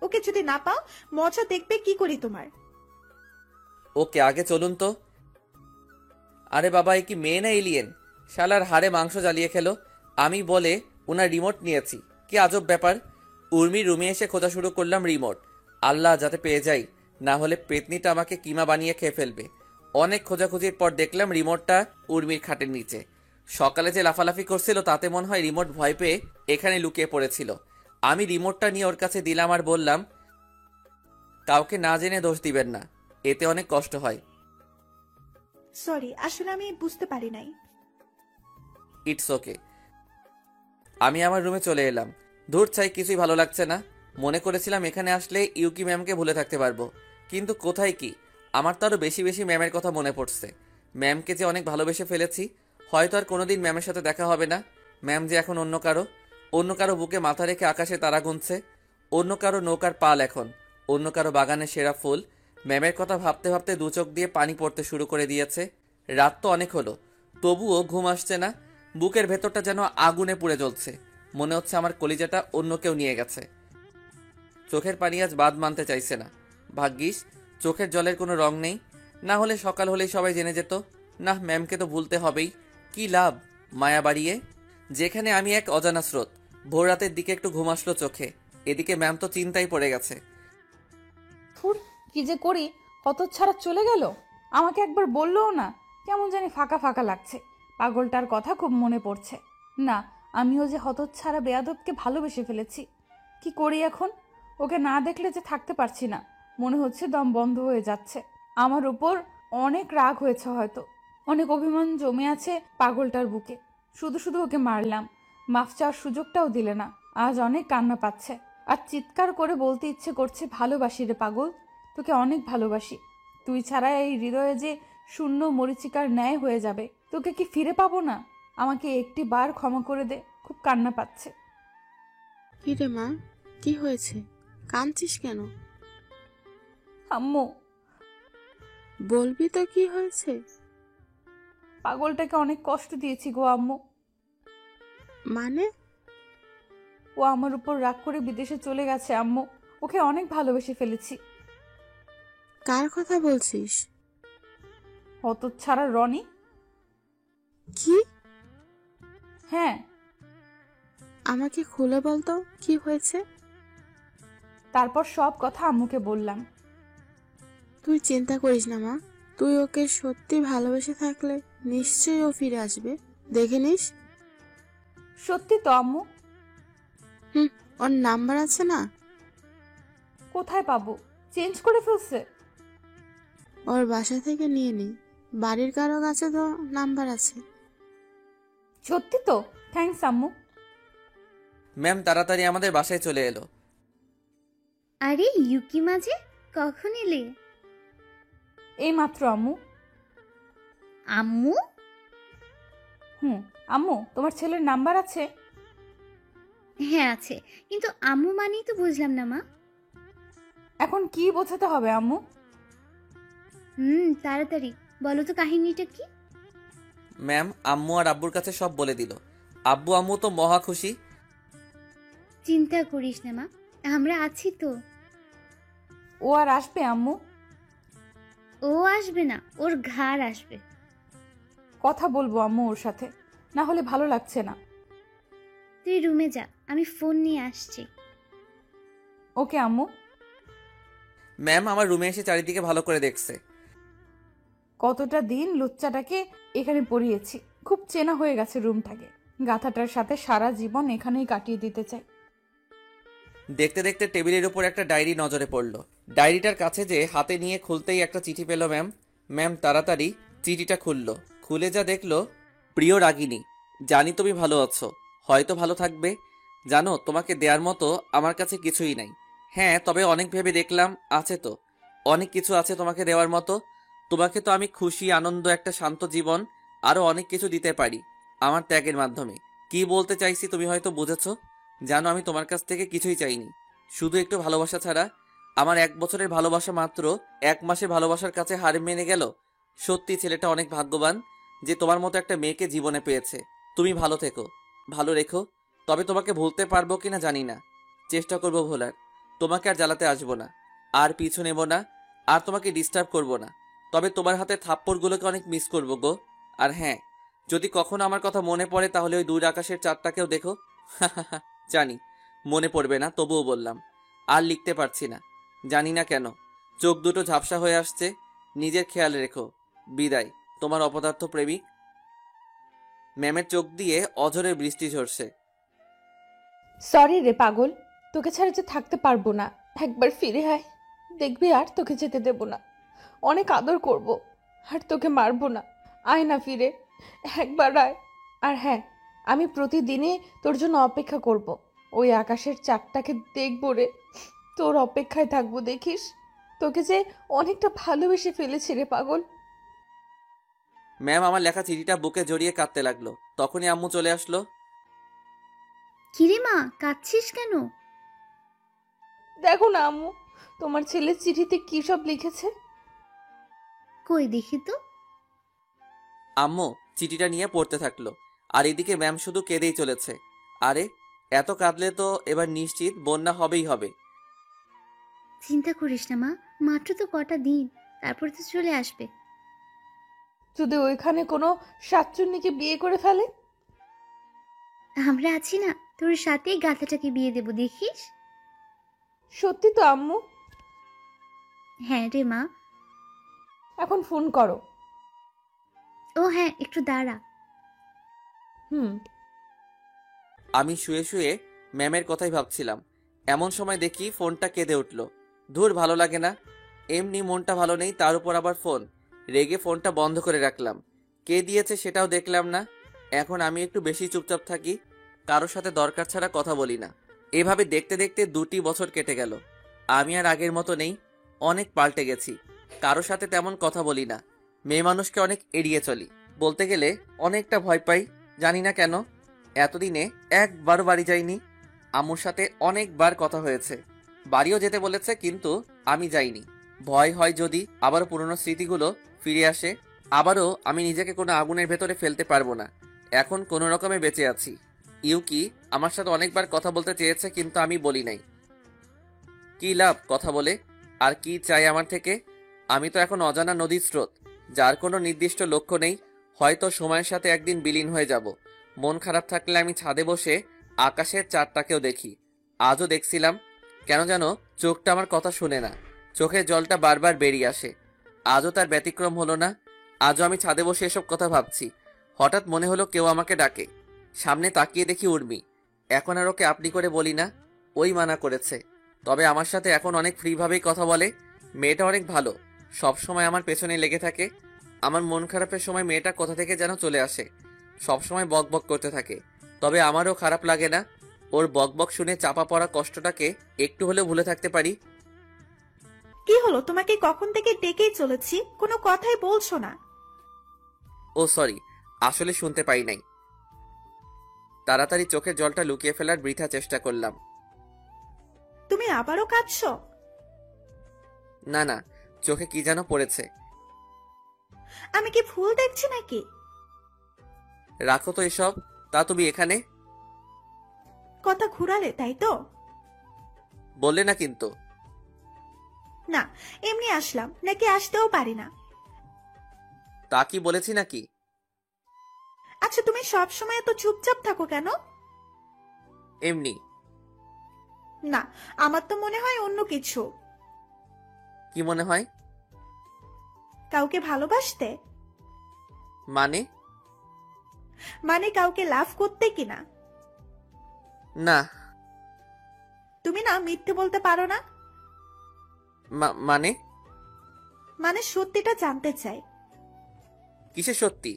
ওকে যদি না পাও, মজা দেখবে কি করি তোমার। ওকে, আগে চলুন তো। আরে বাবা, এ কি মেয়ে না এলিয়েন? শালার হাড়ে মাংস জ্বালিয়ে খেলো। আমি বলে ওনার রিমোট নিয়েছি, কি আজব ব্যাপার। উর্মির রুমে এসে খোঁজা শুরু করলাম রিমোট। আল্লাহ, যাতে পেয়ে যাই, না হলে পেতনিটা আমাকে কিমা বানিয়ে খেয়ে ফেলবে। অনেক খোঁজাখুঁজির পর দেখলাম রিমোটটা উর্মির খাটের নিচে। সকালে যে লাফালাফি করছিল তাতে মনে হয় রিমোট ভয় পেয়ে এখানে লুকিয়ে পড়েছিল। আমি রিমোটটা নিয়ে ওর কাছে দিলাম আর বললাম, কাউকে না জেনে দোষ দিবেন না, এতে অনেক কষ্ট হয়। সরি, আসলে আমি বুঝতে পারি নাই। It's okay. আমি আমার রুমে চলে এলাম। ধূর চাই, কিছুই ভালো লাগছে না। মনে করেছিলাম এখানে আসলে ইউকি ম্যামকে ভুলে থাকতে পারবো, কিন্তু কোথায় কি। আমার তো আরো বেশি বেশি ম্যামের কথা মনে পড়ছে। ম্যামকে যে অনেক ভালোবেসে ফেলেছি। হয়তো আর কোনোদিন ম্যামের সাথে দেখা হবে না। ম্যাম যে এখন অন্য কারো বুকে মাথা রেখে আকাশে তারা গুনছে, অন্য কারো নৌকার পাল এখন, অন্য কারো বাগানের সেরা ফুল। ম্যামের কথা ভাবতে ভাবতে দু চোখ দিয়ে পানি পড়তে শুরু করে দিয়েছে। রাত তো অনেক হলো, তবুও ঘুম আসছে না। বুকের ভেতরটা যেন আগুনে পুড়ে জ্বলছে। মনে হচ্ছে আমার কলিজাটা অন্য কেউ নিয়ে গেছে। চোখের পানি আজ বাদ মানতে চাইছে না। ভাগ্যিস চোখের জলের কোনো রং নেই, না হলে সকাল হলেই সবাই জেনে যেত। না, ম্যামকে তো ভুলতে হবেই। কি লাভ মায়া বাড়িয়ে? যেখানে আমি এক অজানা স্রোত। ভোর রাতের দিকে একটু ঘুম আসলো চোখে, এদিকে ম্যাম তো চিন্তায় পড়ে গেছে। ফুর, কি যে করি, হতচ্ছাড়া চলে গেল। আমাকে একবার বললোও না। কেমন জানি ফাঁকা ফাঁকা লাগছে। পাগলটার কথা খুব মনে পড়ছে। না, আমিও যে হতচ্ছাড়া বেয়াদবকে ভালোবেসে ফেলেছি। কি করি এখন? ওকে না দেখলে যে থাকতে পারছি না। মনে হচ্ছে দম বন্ধ হয়ে যাচ্ছে। আমার উপর অনেক রাগ হয়েছে হয়তো, অনেক অভিমান জমে আছে পাগলটার বুকে। শুধু শুধু ওকে মারলাম, মাফ চাওয়ার সুযোগটাও দিলে না। আজ অনেক কান্না পাচ্ছে, আর চিৎকার করে বলতে ইচ্ছে করছে, ভালোবাসি রে পাগল, তোকে অনেক ভালোবাসি। তুই ছাড়া এই হৃদয়ে যে শূন্য মরিচিকার ন্যায় হয়ে যাবে। তোকে কি ফিরে পাবো না? আমাকে একটি বার ক্ষমা করে দে। খুব কান্না পাচ্ছে। কি রে মা, কি হয়েছে? কাঁদছিস কেন? আম্মু, বলবি তো কি হয়েছে? পাগলটাকে অনেক কষ্ট দিয়েছি গো আম্মু। মানে? ও আমার উপর রাগ করে বিদেশে চলে গেছে আম্মু। ওকে অনেক ভালোবেসে ফেলেছি। কার কথা বলছিস? হতচ্ছাড়া রনি। কি? হ্যাঁ। আমাকে খুলে বলতো কি হয়েছে। তারপর সব কথা আম্মুকে বললাম। তুই চিন্তা করিস না মা, তুই ওকে সত্যি ভালোবেসে থাকলে নিশ্চয়ই ও ফিরে আসবে, দেখে নিস। সত্যি তো আম্মু। ওর নাম্বার আছে না? কোথায় পাবো? চেঞ্জ করে ফেলছে। ওর বাসা থেকে নিয়ে নি, বাড়ির কারো কাছে তো নাম্বার আছে। সত্যি তো? থ্যাঙ্কস আম্মু। ম্যাম তাড়াতাড়ি আমাদের বাসায় চলে এলো। আরে ইউকি মাঝে কখন এলে? এই মাত্র আম্মু। আম্মু? আম্মু, তোমার ছেলের নাম্বার আছে? হ্যাঁ আছে, কিন্তু আম্মু মানেই তো বুঝলাম না মা। এখন কি বোঝাতে হবে আম্মু? তাড়াতাড়ি বলো তো কাহিনীটা কি। ম্যাম আম্মু আর আব্বুর কাছে সব বলে দিল। আব্বু আম্মু তো মহা খুশি। চিন্তা করিস না মা, আমরা আছি তো। ও আর আসবে আম্মু? ও আসবে না, ওর ঘাড় আসবে। কথা বলবো আম্মু ওর সাথে, না হলে ভালো লাগছে না। তুই রুমে যা, আমি ফোন নিয়ে আসছি। ওকে আম্মু। ম্যাম আমার রুমে এসে চারিদিকে ভালো করে দেখছে। কতটা দিন লুচ্চাটাকে এখানে পড়িয়েছি, খুব চেনা হয়ে গেছে রুমটাকে। গাথাটার সাথে সারা জীবন এখানেই কাটিয়ে দিতে চাই। দেখতে দেখতে টেবিলের উপর একটা ডায়েরি নজরে পড়ল। ডায়েরিটার কাছে যে হাতে নিয়ে খুলতেই একটা চিঠি পেল ম্যাম। ম্যাম তাড়াতাড়ি চিঠিটা খুলল। খুলে যা দেখলো, প্রিয় রাগিনী, জানি তুমি ভালো আছো, হয়তো ভালো থাকবে। জানো তোমাকে দেওয়ার মতো আমার কাছে কিছুই নাই। হ্যাঁ, তবে অনেক ভেবে দেখলাম আছে তো, অনেক কিছু আছে তোমাকে দেওয়ার মতো। তোমাকে তো আমি খুশি, আনন্দ, একটা শান্ত জীবন, আরো অনেক কিছু দিতে পারি আমার ত্যাগের মাধ্যমে। কি বলতে চাইছি তুমি হয়তো বুঝেছো। জানো আমি তোমার কাছ থেকে কিছুই চাইনি, শুধু একটু ভালোবাসা ছাড়া। আমার 1 বছরের ভালোবাসা মাত্র 1 মাসের ভালোবাসার কাছে হার মেনে গেল। সত্যি ছেলেটা অনেক ভাগ্যবান যে তোমার মতো একটা মেয়েকে জীবনে পেয়েছে। তুমি ভালো থেকো, ভালো রেখো। তবে তোমাকে ভুলতে পারবো কিনা জানি না, চেষ্টা করবো ভোলার। তোমাকে আর জ্বালাতে আসবো না, আর পিছু নেব না, আর তোমাকে ডিস্টার্ব করবো না। তবে তোমার হাতে থাপ্পড়গুলোকে অনেক মিস করবো গো। আর হ্যাঁ, যদি কখনো আমার কথা মনে পড়ে তাহলে ওই দূর আকাশের চাঁদটাকেও দেখো। জানি মনে পড়বে না, তবুও বললাম। আর লিখতে পারছি না, জানি না কেন। চোখ দুটো ঝাপসা হয়ে আসছে। নিজের খেয়াল রেখো। বিদায়, তোমার অপদার্থ প্রেমিক। ম্যামের চোখ দিয়ে অঝরে বৃষ্টি ঝরছে। সরি রে পাগল, তোকে ছাড়া যে থাকতে পারবো না। একবার ফিরে আয়, দেখবি আর তোকে যেতে দেব না। অনেক আদর করব, আর তোকে মারবো না। আয় না ফিরে, একবার আয়। আর হ্যাঁ, আমি প্রতিদিনই তোর জন্য অপেক্ষা করব। ওই আকাশের চাঁদটাকে দেখবো রে, তোর অপেক্ষায় থাকবো। দেখিস, তোকে যে অনেকটা ভালোবেসে ফেলেছি রে পাগল। ম্যাম আমার লেখা চিঠিটা বুকে জড়িয়ে কাঁদতে লাগলো। তখনই আম্মু চলে আসলো। কিরে মা, কাঁদছিস কেন? দেখো না আম্মু, তোমার ছেলে চিঠিতে কি সব লিখেছে। কই দেখি তো। আম্মু চিঠিটা নিয়ে পড়তে থাকলো, আর এদিকে ম্যাম শুধু কেঁদেই চলেছে। আরে এত কাঁদলে তো এবার নিশ্চিত বন্যা হবেই হবে। চিন্তা করিস না মা, মাত্র তো কটা দিন, তারপর তো চলে আসবে। যদি ওইখানে কোনো শাকচুন্নিকে বিয়ে করে ফেলে? আমরা আছি না, তোর সাথেই গাধাটাকে বিয়ে দেব, দেখিস। সত্যি তো আম্মু? হ্যাঁ রে মা। এখন ফোন করো। ও হ্যাঁ, একটু দাঁড়া। হুম। আমি শুয়ে শুয়ে ম্যামের কথাই ভাবছিলাম, এমন সময় দেখি ফোনটা কেঁদে উঠল। ধুর, ভালো লাগে না, এমনি মনটা ভালো নেই, তার উপর আবার ফোন। রেগে ফোনটা বন্ধ করে রাখলাম। কে দিয়েছে সেটাও দেখলাম না। এখন আমি একটু বেশি চুপচাপ থাকি, কারোর সাথে দরকার ছাড়া কথা বলি না। এভাবে দেখতে দেখতে 2টি বছর কেটে গেল। আমি আর আগের মতো নেই, অনেক পাল্টে গেছি। কারোর সাথে তেমন কথা বলি না, মেয়ে মানুষকে অনেক এড়িয়ে চলি। বলতে গেলে অনেকটা ভয় পাই, জানি না কেন। এতদিনে একবারও বাড়ি যাইনি। আম্মুর সাথে অনেকবার কথা হয়েছে, বাড়িও যেতে বলেছে, কিন্তু আমি যাইনি। ভয় হয় যদি আবারও পুরনো স্মৃতিগুলো ফিরে আসে, আবারও আমি নিজেকে কোনো আগুনের ভেতরে ফেলতে পারবো না। এখন কোনো রকমে বেঁচে আছি। ইউকি আমার সাথে অনেকবার কথা বলতে চেয়েছে, কিন্তু আমি বলি নাই। কি লাভ কথা বলে? আর কি চাই আমার থেকে? আমি তো এখন অজানা নদীর স্রোত, যার কোনো নির্দিষ্ট লক্ষ্য নেই। হয়তো সময়ের সাথে একদিন বিলীন হয়ে যাব। মন খারাপ থাকলে আমি ছাদে বসে আকাশের চাঁদটাকেও দেখি। আজও দেখছিলাম, কেন যেন চোখটা আমার কথা শুনে না, চোখের জলটা বারবার বেরিয়ে আসে। আজও তার ব্যতিক্রম হলো না। আজও আমি ছাদে বসে এসব কথা ভাবছি। হঠাৎ মনে হলো কেউ আমাকে ডাকে। সামনে তাকিয়ে দেখি উর্মি। এখন আর ওকে আপনি করে বলি না, ওই মানা করেছে। তবে আমার সাথে এখন অনেক ফ্রিভাবেই কথা বলে। মেয়েটা অনেক ভালো, সব সময় আমার পেছনে লেগে থাকে। আমার মন খারাপের সময় মেয়েটা কোথা থেকে যেন চলে আসে, সব সময় বক বক করতে থাকে। তবে আমারও খারাপ লাগে না, ওর বক বক শুনে চাপা পড়া কষ্টটাকে একটু হলেও ভুলে থাকতে পারি। কি হলো, তোমাকে কখন থেকে ডেকেই চলেছি, কোনো কথাই বলছো না। ও সরি, আসলে শুনতে পাই নাই। তাড়াতাড়ি চোখের জলটা লুকিয়ে ফেলার বৃথা চেষ্টা করলাম। তুমি আবারও কাঁদছো? না না, চোখে কি যেন পড়েছে। আমি কি ভুল দেখছি নাকি? রাখো তো এসব। তা তুমি এখানে কথা ঘুরালে তাই তো? বললে না কিন্তু। না, এমনি আসলাম, নাকি আসতেও পারি না? তা কি বলেছি নাকি? আচ্ছা, তুমি সব সময় এত চুপচাপ থাকো কেন? এমনি। না, আমার তো মনে হয় অন্য কিছু। কি মনে হয়? কাউকে ভালোবাসতে? মানে? মানে কাউকে লাভ করতে কিনা? না। তুমি না মিথ্যে বলতে পারো না। মানে? মানে সত্যিটা জানতে চাই। কিসের সত্যি?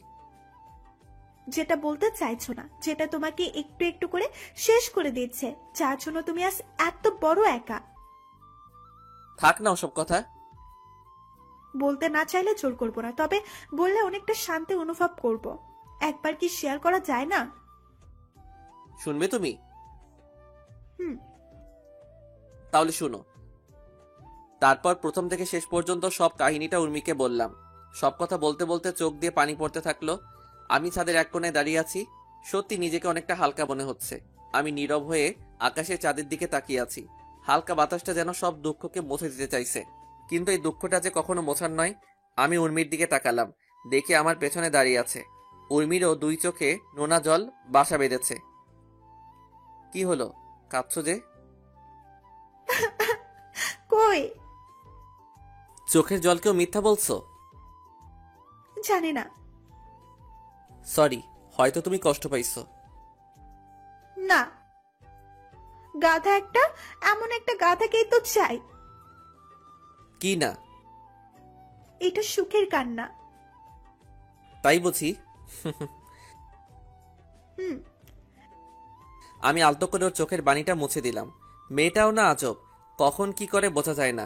যেটা বলতে চাইছো না, যেটা তোমাকে একটু একটু করে শেষ করে দিচ্ছে, যার জন্য তুমি আজ এত বড় একা। থাক না ওসব কথা। বলতে না চাইলে জোর করবো না, তবে বললে অনেকটা শান্তি অনুভব করব। একবার কি শেয়ার করা যায় না? শুনবে তুমি? হুম। তাহলে শুনো। তারপর প্রথম থেকে শেষ পর্যন্ত সব কাহিনীটা উর্মিকে বললাম। সব কথা বলতে বলতে চোখ দিয়ে পানি পড়তে থাকলো। আমি ছাদের এক কোণে দাঁড়িয়ে আছি, সত্যি নিজেকে অনেকটা হালকা মনে হচ্ছে। আমি নীরব হয়ে আকাশের চাঁদের দিকে তাকিয়ে আছি। হালকা বাতাসটা যেন সব দুঃখকে মুছে দিতে চাইছে, কিন্তু এই দুঃখটা যে কখনো মোছার নয়। আমি উর্মির দিকে তাকালাম, দেখে আমার পেছনে দাঁড়িয়ে আছে। উর্মিরও 2 চোখে নোনা জল বাসা বেঁধেছে। কি হলো, কাঁদছো যে? কই? চোখের জলকেও মিথ্যা বলছো? জানি না। সরি, হয়তো তুমি কষ্ট পাইছো। না, গাধা একটা, এমন একটা গাধাকেই তো চাই। কি না? এটা সুখের কান্না। তাই বুঝি? হুম। আমি আলতো করে ওর চোখের বাণীটা মুছে দিলাম। মেয়েটাও না আজব, কখন কি করে বোঝা যায় না।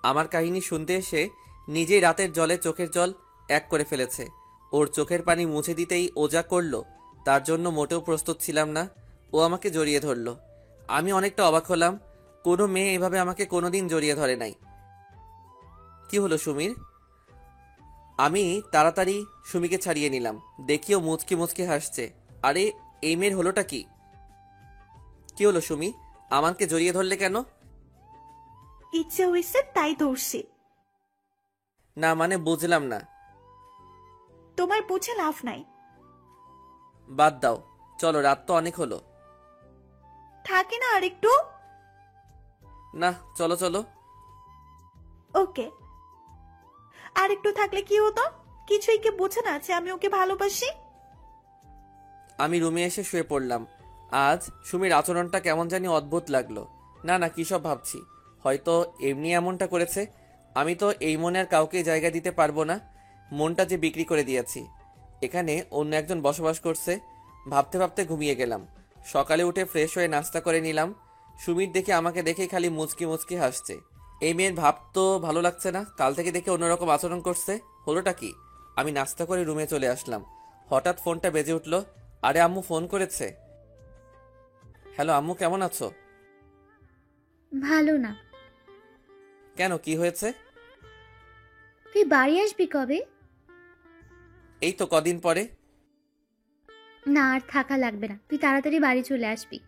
আমার কাহিনী শুনতে এসে নিজেই রাতের জলে চোখের জল এক করে ফেলেছে। ওর চোখের পানি মুছে দিতেই ও যা করলো, তার জন্য মোটেও প্রস্তুত ছিলাম না। ও আমাকে জড়িয়ে ধরলো। আমি অনেকটা অবাক হলাম, কোনো মেয়ে এভাবে আমাকে কোনোদিন জড়িয়ে ধরে নাই। কি হলো সুমির? আমি তাড়াতাড়ি সুমিকে ছাড়িয়ে নিলাম, দেখিও মুচকি মুচকি হাসছে। আরে এই মেয়ের হলোটা কি? কি হলো সুমি, আমাকে জড়িয়ে ধরলে কেন? ইচ্ছে হয়েছে তাই ধরছি। না মানে বুঝলাম না। তোমার বুঝে লাভ নাই। বাদ দাও, চলো, রাত তো অনেক হলো। থাকে না আর একটু? না, চলো চলো। ওকে, আর একটু থাকলে কি হতো? কিছুই কি বোঝে না যে আমি ওকে ভালোবাসি? আমি রুমে এসে শুয়ে পড়লাম। আজ সুমির আচরণটা কেমন জানি অদ্ভুত লাগলো। না না, কী সব ভাবছি, হয়তো এমনি এমনটা করেছে। আমি তো এই মনে আর কাউকে জায়গা দিতে পারবো না। মনটা যে বিক্রি করে দিয়েছি। এখানে অন্য একজন বসবাস করছে। ভাবতে ভাবতে ঘুমিয়ে গেলাম। সকালে উঠে ফ্রেশ হয়ে নাস্তা করে নিলাম। সুমির দেখে আমাকে দেখেই খালি মুচকি মুচকি হাসছে। এই মেয়ের ভাব তো ভালো লাগছে না, কাল থেকে দেখে অন্যরকম আচরণ করছে। হলোটা কি? আমি নাস্তা করে রুমে চলে আসলাম। হঠাৎ ফোনটা বেজে উঠলো। আরে আম্মু ফোন করেছে। হ্যালো আম্মু, কেমন আছো? ভালো না। কেন, কি হয়েছে? তুই বাড়ি আসবি কবে? এই তো কদিন পরে। না, আর থাকা লাগবে না, তুই তাড়াতাড়ি বাড়ি চলে আসবি।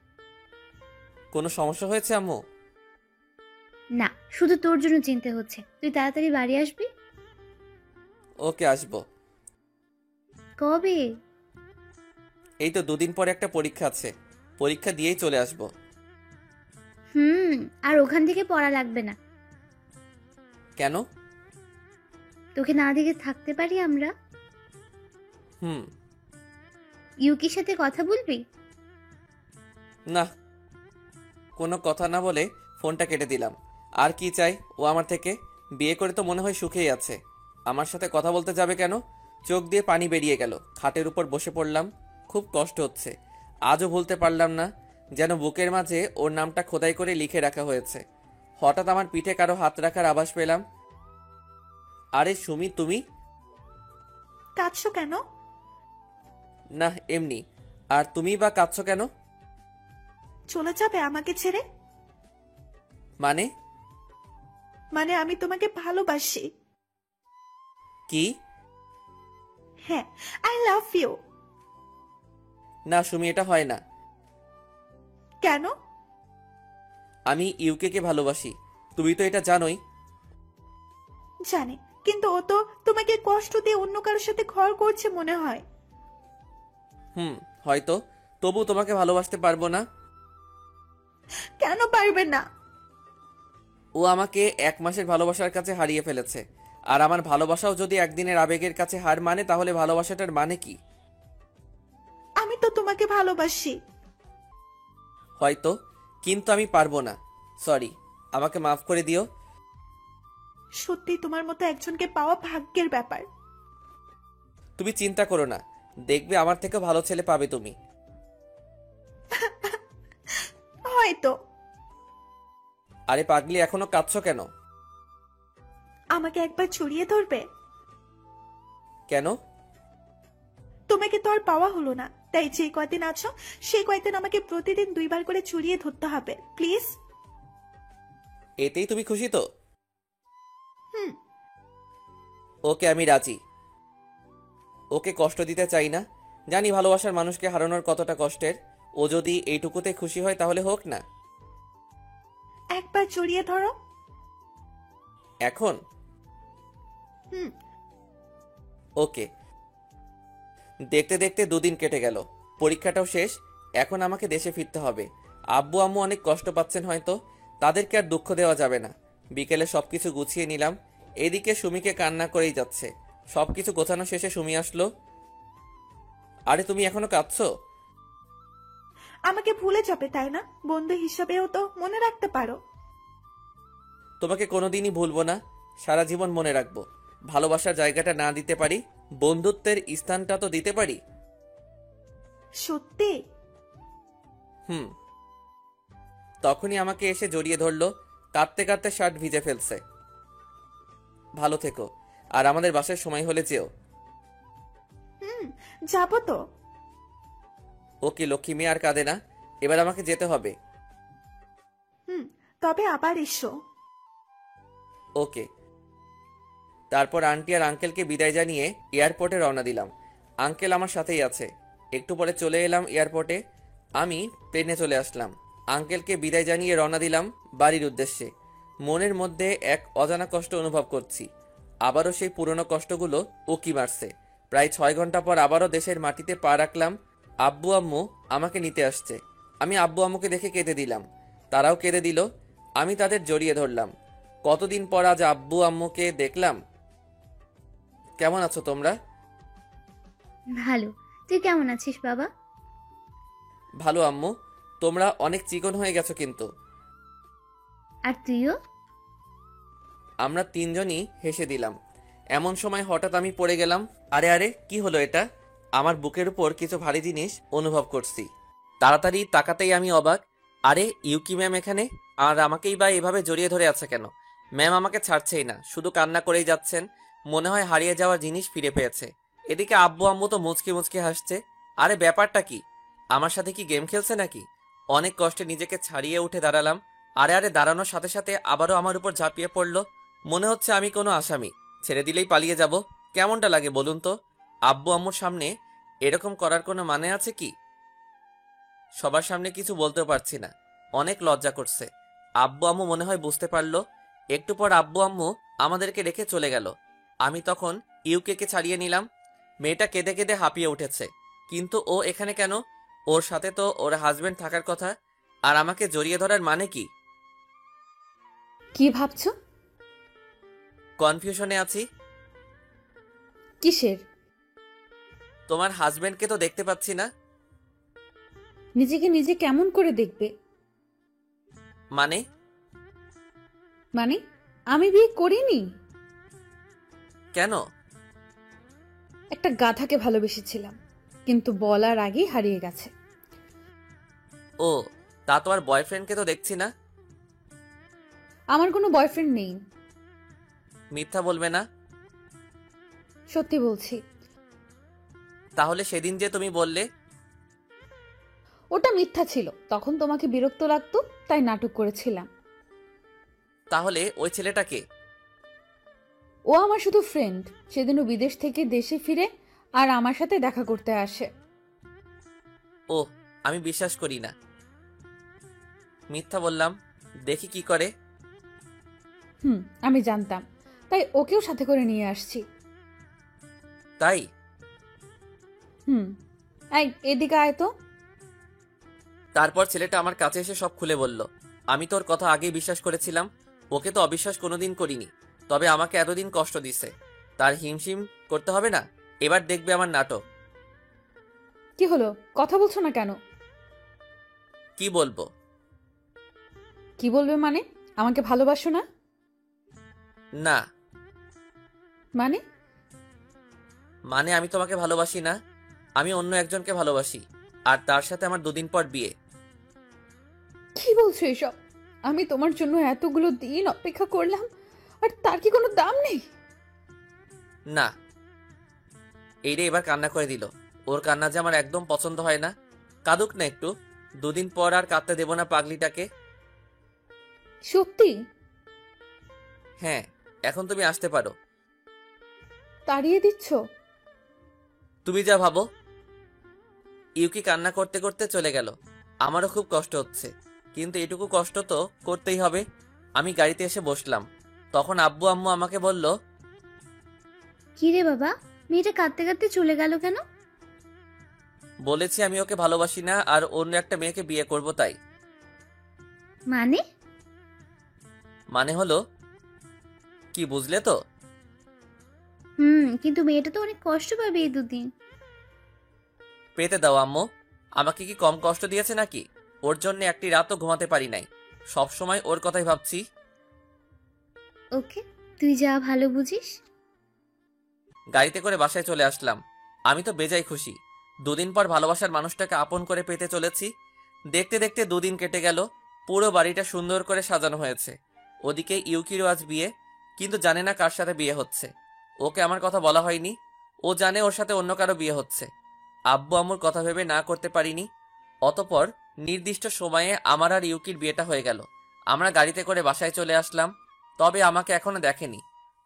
কোনো সমস্যা হয়েছে আম্মু? না, শুধু তোর জন্য চিন্তা হচ্ছে, তুই তাড়াতাড়ি বাড়ি আসবি। ওকে, আসবো। কবে? এই তো দুদিন পরে একটা পরীক্ষা আছে, পরীক্ষা দিয়েই চলে আসবো। আর ওখান থেকে পড়া লাগবে না। কেন? তোকে না দেখে থাকতে পারি আমরা? হুম। ইউকির সাথে কথা বলবি? না, কোনো কথা না বলে ফোনটা কেটে দিলাম। আর কি চাই ও আমার থেকে? বিয়ে করে তো মনে হয় সুখেই আছে। আমার সাথে কথা বলতে যাবে কেন? চোখ দিয়ে পানি বেরিয়ে গেল। খাটের উপর বসে পড়লাম। খুব কষ্ট হচ্ছে। আজও ভুলতে পারলাম না, যেন বুকের মাঝে ওর নামটা খোদাই করে লিখে রাখা হয়েছে। হঠাৎ আমার পিঠে কারো হাত রাখার আভাস পেলাম। আরে সুমি, তুমি? কাঁদছো কেন? না, এমনি। আর তুমি বা কাঁদছো কেন? চলে যাবে আমাকে ছেড়ে? মানে? মানে আমি তোমাকে ভালোবাসি। কি? হ্যাঁ, আই লাভ ইউ। না সুমি, এটা হয় না। কেন? আমি ইউকে কে ভালোবাসি, তুমি তো এটা জানোই। জানি, কিন্তু ও তো তোমাকে কষ্ট দিয়ে অন্য কারোর সাথে ঘর করছে মনে হয়। হয়তো, তবু তোমাকে ভালোবাসতে পারবো না। কেন পারবে না? ও আমাকে 1 মাসের ভালোবাসার কাছে হারিয়ে ফেলেছে। আর আমার ভালোবাসাও যদি একদিনের আবেগের কাছে হার মানে, তাহলে ভালোবাসাটার মানে কি? আমি তো তোমাকে ভালোবাসি। হয়তো, কিন্তু আমি পারবো না। সরি, আমাকে মাফ করে দিও। সত্যি তোমার মতো একজনকে পাওয়া ভাগ্যের ব্যাপার। তুমি চিন্তা করো না, দেখবে আমার থেকে ভালো ছেলে পাবে তুমি। হয়তো। আরে পাগলি, এখনো কাঁদছো কেন? আমাকে একবার জড়িয়ে ধরবে? কেন? তোমাকে তো আর পাওয়া হলো না, তাই যে কয়দিন আছো সেই কয়দিন আমাকে প্রতিদিন 2 বার করে জড়িয়ে ধরতে হবে, প্লিজ। এতেই তুমি খুশি তো? হুম। ওকে, আমি রাজি। ওকে কষ্ট দিতে চাই না। জানি ভালোবাসার মানুষকে হারানোর কতটা কষ্টের। ও যদি এইটুকুতে খুশি হয় তাহলে হোক না। একবার জড়িয়ে ধরো। এখন? হুম। ওকে। দেখতে দেখতে 2 দিন কেটে গেল। পরীক্ষাটাও শেষ। এখন আমাকে দেশে ফিরতে হবে। আব্বু আম্মু অনেক কষ্ট পাচ্ছেন হয়তো, তাদেরকে আর দুঃখ দেওয়া যাবে না। বিকেলে সবকিছু গুছিয়ে নিলাম। এদিকে সুমিকে কান্না করেই যাচ্ছে। সবকিছু গোছানো শেষে সুমি আসলো। আরে তুমি এখনো কাঁদছো? আমাকে ভুলে যাবে তাই না? বন্ধু হিসাবেও তো মনে রাখতে পারো। তোমাকে কোনোদিনই ভুলবো না, সারা জীবন মনে রাখবো। ভালোবাসার জায়গাটা না দিতে পারি, বন্ধুত্বের স্থানটা তো দিতে পারি। সত্যি? তখনই আমাকে এসে জড়িয়ে ধরলো। কাঁদতে কাঁদতে শার্ট ভিজে ফেলছে। ভালো থেকো, আর আমাদের বাসার সময় হলে যেও। যাবো তো। ওকে লক্ষ্মী মেয়ে, আর কাঁদে না। এবার আমাকে যেতে হবে। তবে আবার এসো। ওকে। তারপর আন্টি আর আঙ্কেলকে বিদায় জানিয়ে এয়ারপোর্টে রওনা দিলাম। আঙ্কেল আমার সাথেই আছে। একটু পরে চলে এলাম এয়ারপোর্টে। আমি প্লেনে চলে আসলাম। আঙ্কেলকে বিদায় জানিয়ে রওনা দিলাম বাড়ির উদ্দেশ্যে। মনের মধ্যে এক অজানা কষ্ট অনুভব করছি। আবারও সেই পুরনো কষ্টগুলো উকি মারছে। প্রায় 6 ঘন্টা পর আবারও দেশের মাটিতে পা রাখলাম। আব্বু আম্মু আমাকে নিতে আসছে। আমি আব্বু আম্মুকে দেখে কেঁদে দিলাম, তারাও কেঁদে দিল। আমি তাদের জড়িয়ে ধরলাম। কতদিন পর আজ আব্বু আম্মুকে দেখলাম। কেমন আছো তোমরা? ভালো। তুই কেমন আছিস বাবা? ভালো আম্মু। তোমরা অনেক চিকন হয়ে গেছো কিন্তু। আর তুইও। আমরা তিনজনই হেসে দিলাম। এমন সময় হঠাৎ আমি পড়ে গেলাম। আরে আরে, কি হলো এটা? আমার বুকের উপর কিছু ভারী জিনিস অনুভব করছি। তাড়াতাড়ি তাকাতেই আমি অবাক। আরে ইউকি ম্যাম এখানে, আর আমাকেই বা এভাবে জড়িয়ে ধরে আছে কেন? ম্যাম আমাকে ছাড়ছেই না, শুধু কান্না করেই যাচ্ছেন। মনে হয় হারিয়ে যাওয়া জিনিস ফিরে পেয়েছে। এদিকে আব্বু আম্মু তো মুচকি মুচকি হাসছে। আরে ব্যাপারটা কি? আমার সাথে কি গেম খেলছে নাকি? অনেক কষ্টে নিজেকে ছাড়িয়ে উঠে দাঁড়ালাম। আরে আরে, দাঁড়ানোর সাথে সাথে আবারও আমার উপর ঝাঁপিয়ে পড়লো। মনে হচ্ছে আমি কোনো আসামি, ছেড়ে দিলেই পালিয়ে যাব। কেমনটা লাগে বলুন তো? আব্বু আম্মুর সামনে এরকম করার কোনো মানে আছে কি? সবার সামনে কিছু বলতেও পারছি না, অনেক লজ্জা করছে। আব্বু আম্মু মনে হয় বুঝতে পারলো। একটু পর আব্বু আম্মু আমাদেরকে রেখে চলে গেল। আমি তখন ইউকে ছাড়িয়ে নিলাম। মেয়েটা কেঁদে কেঁদে হাঁপিয়ে উঠেছে, কিন্তু ও এখানে কেন? ওর সাথে তো ওর হাজবেন্ড থাকার কথা। আর আমাকে জড়িয়ে ধরার মানে কি? কি ভাবছো? কনফিউশনে আছি। কিসের? তোমার হাজবেন্ডকে তো দেখতে পাচ্ছি না। নিজেকে নিজে কেমন করে দেখবে? মানে? মানে আমি বিয়ে করিনি। কেন? একটা গাধাকে ভালোবেসেছিলাম, কিন্তু বলার আগেই হারিয়ে গেছে। ও, তা তো আর বয়ফ্রেন্ডকে তো দেখছি না। আমার কোনো বয়ফ্রেন্ড নেই। মিথ্যা বলবে না। সত্যি বলছি। তাহলে সেদিন যে তুমি বললে। ওটা মিথ্যা ছিল, তখন তোমাকে বিরক্ত লাগতো তাই নাটক করেছিলাম। তাহলে ওই ছেলেটাকে? ও আমার শুধু ফ্রেন্ড। সেদিন ও বিদেশ থেকে দেশে ফিরে আর আমার সাথে দেখা করতে আসে। ও, আমি বিশ্বাস করি না। মিথ্যা বললাম, দেখি কি করে। আমি জানতাম, তাই ওকেও সাথে করে নিয়ে আসছি। তাই? এই এদিকে আয় তো। তারপর ছেলেটা আমার কাছে এসে সব খুলে বলল। আমি তোর কথা আগেই বিশ্বাস করেছিলাম, ওকে তো অবিশ্বাস কোনোদিন করিনি। তবে আমাকে এতদিন কষ্ট দিছে, তার হিমশিম করতে হবে না। এবার দেখবে আমার নাটক। কি হলো, কথা বলছো না কেন? কি বলবো? কি বলবে মানে? আমাকে ভালোবাসো না? না। মানে? মানে আমি তোমাকে ভালোবাসি না, আমি অন্য একজনকে ভালোবাসি। আর তার সাথে আমার 2 দিন পর বিয়ে। কি বলছো এসব? আমি তোমার জন্য এতগুলো দিন অপেক্ষা করলাম, আর তার কি কোনো দাম নেই? না। এই রে, এবার কান্না করে দিল। ওর কান্না যে আমার একদম পছন্দ হয় না। কাঁদুক না একটু, 2 দিন পর আর কাঁদতে দেব না পাগলিটাকে। সত্যি? হ্যাঁ, এখন তুমি আসতে পারো। তাড়িয়ে দিচ্ছ? তুমি যা ভাবো। ইউকি কান্না করতে করতে চলে গেল। আমারও খুব কষ্ট হচ্ছে, কিন্তু এটুকু কষ্ট তো করতেই হবে। আমি গাড়িতে এসে বসলাম। তখন আব্বু আম্মু আমাকে বলল, কি রে বাবা, মেয়েটা কাঁদতে কাঁদতে চলে গেল কেন? বলেছি আমি ওকে ভালোবাসি না আর অন্য একটা মেয়েকে বিয়ে করব তাই। মানে? মানে হলো কি, বুঝলে তো? কিন্তু মেয়েটা তো অনেক কষ্ট পাবে এই 2 দিন। পেতে দাও আম্মু। আমাকে কি কম কষ্ট দিয়েছে নাকি? ওর জন্য একটি রাতও ঘুমাতে পারি নাই। সব সময় ওর কথাই ভাবছি। ওকে, তুই যা ভালো বুঝিস। গাড়িতে করে বাসায় চলে আসলাম। আমি তো বেজায় খুশি। 2 দিন পর ভালোবাসার মানুষটাকে আপন করে পেতে চলেছি। দেখতে দেখতে 2 দিন কেটে গেল। পুরো বাড়িটা সুন্দর করে সাজানো হয়েছে। ওদিকে ইউকিরও আজ বিয়ে, কিন্তু জানে না কার সাথে বিয়ে হচ্ছে। ওকে আমার কথা বলা হয়নি। ও জানে ওর সাথে অন্য কারো বিয়ে হচ্ছে। আব্বু আম্মুর কথা ভেবে না করতে পারিনি। অতঃপর নির্দিষ্ট সময়ে আমার আর ইউকির বিয়েটা হয়ে গেল। আমরা গাড়িতে করে বাসায় চলে আসলাম। তবে আমাকে এখনো দেখেনি।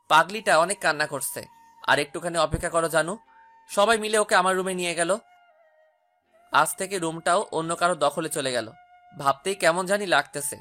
পাগলিটা অনেক কান্না করছে। আর একটুখানি অপেক্ষা করো জানু। সবাই মিলে ওকে আমার রুমে নিয়ে গেল। আজ থেকে রুমটাও অন্য কারো দখলে চলে গেল। ভাবতেই কেমন জানি লাগতেছে।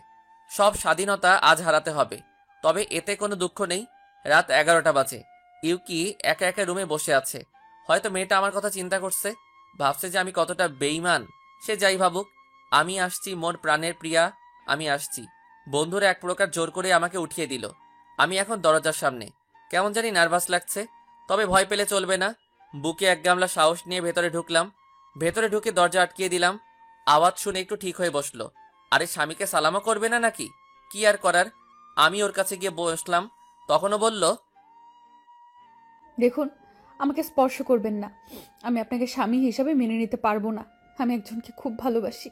সব স্বাধীনতা আজ হারাতে হবে। তবে এতে কোনো দুঃখ নেই। রাত 11টা বাজে। ইউকি একা একা রুমে বসে আছে। হয়তো মেয়েটা আমার কথা চিন্তা করছে, ভাবছে যে আমি কতটা বেইমান। সে যাই ভাবুক, আমি আসছি মোর প্রাণের প্রিয়া, আমি আসছি। বন্ধুরা এক প্রকার জোর করে আমাকে উঠিয়ে দিল। আমি এখন দরজার সামনে। কেমন জানি নার্ভাস লাগছে, তবে ভয় পেলে চলবে না। বুকে এক গামলা সাহস নিয়ে ভেতরে ঢুকলাম। ভেতরে ঢুকে দরজা আটকিয়ে দিলাম। আওয়াজ শুনে একটু ঠিক হয়ে বসলো। আরে স্বামীকে সালামও করবে না নাকি? কি আর করার, আমি ওর কাছে গিয়ে বসলাম। তখনও বলল, দেখুন, আমাকে স্পর্শ করবেন না। আমি আপনাকে স্বামী হিসাবে মেনে নিতে পারবো না। আমি একজনকে খুব ভালোবাসি।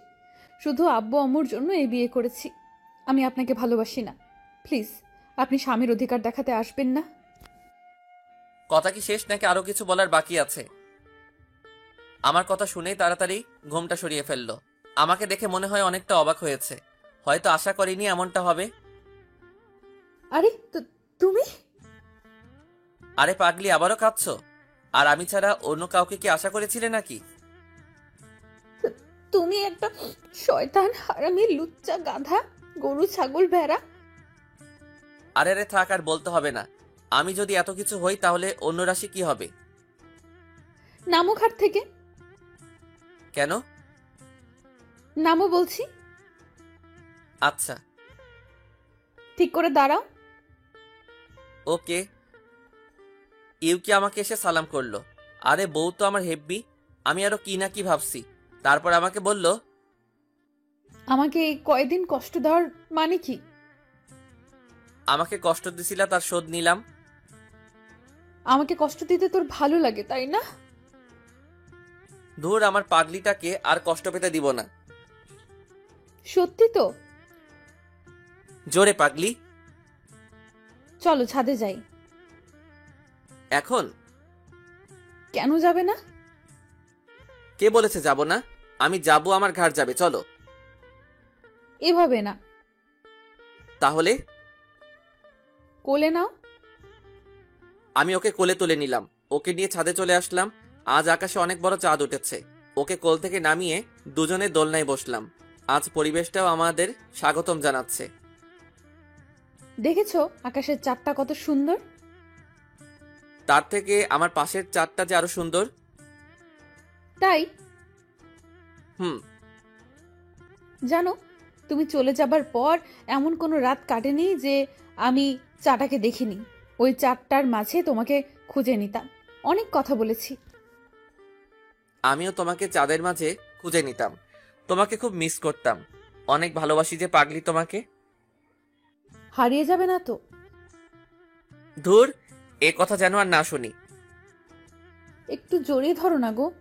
শুধু আব্বু আম্মুর জন্য এই বিয়ে করেছি। আমি আপনাকে ভালোবাসি না। প্লিজ, আপনি স্বামীর অধিকার দেখাতে আসবেন না। কথা কি শেষ নাকি আরো কিছু বলার বাকি আছে? আমার কথা শুনেই তাড়াতাড়ি ঘুমটা সরিয়ে ফেললো। আমাকে দেখে মনে হয় অনেকটা অবাক হয়েছে। হয়তো আশা করিনি এমনটা হবে। আরে তুমি? আরে পাগলি, আবারও কাঁদছো? আর আমি ছাড়া অন্য কাউকে কি আশা করেছিলে নাকি? তুমি একটা শয়তান, হারামি, লুচ্চা, গাধা, গরু, ছাগল, ভেড়া। আরে আরে থাক, আর বলতে হবে না। আমি যদি এত কিছু হই তাহলে অন্য রাশি কি হবে? নামো ঘাট থেকে। কেন? নামো বলছি। আচ্ছা ঠিক করে দাঁড়াও। ওকে। ইউকি আমাকে এসে সালাম করলো। আরে বউ তো আমার হেব্বি। আমি আরো কি না কি ভাবছি। তারপর আমাকে বলল, আমাকে এই কয়দিন কষ্ট দেওয়ার মানে কি? আমাকে কষ্ট দিছিলা, তার শোধ নিলাম। আমাকে কষ্ট দিতে তোর ভালো লাগে, তাই না? ধুর, আমার পাগলিটাকে আর কষ্ট পেতে দিব না। সত্যি তো? জোরে পাগলি। চলো ছাদে যাই। এখন? কেন যাবে না? কে বলেছে যাব না? আমি যাব, আমার ঘাট যাবে, চলো। এভাবে না। তাহলে? কোলে নাও। আমি ওকে কোলে তুলে নিলাম। ওকে নিয়ে ছাদে চলে আসলাম। আজ আকাশে অনেক বড় চাঁদ উঠেছে। ওকে কোল থেকে নামিয়ে দুজনে দোলনায় বসলাম। আজ পরিবেশটাও আমাদের স্বাগতম জানাচ্ছে। দেখেছো আকাশের চাঁদটা কত সুন্দর? তার থেকে আমার পাশের চাঁদটা যে আরো সুন্দর। তাই? হুম। জানো, তুমি চলে যাবার পর এমন কোনো রাত কাটেনি যে আমি চাঁটাকে দেখিনি। ওই চাঁদটার মাঝে তোমাকে খুঁজে নিতাম। অনেক কথা বলেছি। আমিও তোমাকে চাঁদের মাঝে খুঁজে নিতাম। তোমাকে খুব মিস করতাম। অনেক ভালোবাসি যে পাগলি তোমাকে। হারিয়ে যাবে না তো? ধুর, এ কথা যেন আর না শুনি। একটু জোরে ধরো না গো।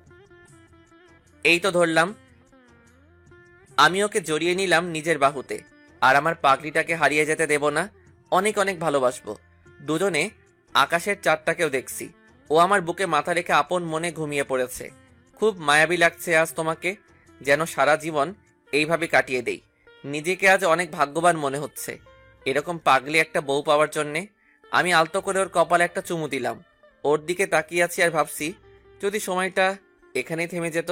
এই তো ধরলাম। আমি ওকে জড়িয়ে নিলাম নিজের বাহুতে। আর আমার পাগলিটাকে হারিয়ে যেতে দেব না। অনেক অনেক ভালোবাসবো। দুজনে আকাশের চাঁদটাকেও দেখছি। ও আমার বুকে মাথা রেখে আপন মনে ঘুমিয়ে পড়েছে। খুব মায়াবী লাগছে আজ তোমাকে। যেন সারা জীবন এইভাবে কাটিয়ে দেই। নিজেকে আজ অনেক ভাগ্যবান মনে হচ্ছে এরকম পাগলি একটা বউ পাওয়ার জন্যে। আমি আলতো করে ওর কপালে একটা চুমু দিলাম। ওর দিকে তাকিয়ে আছি আর ভাবছি, যদি সময়টা এখানেই থেমে যেত।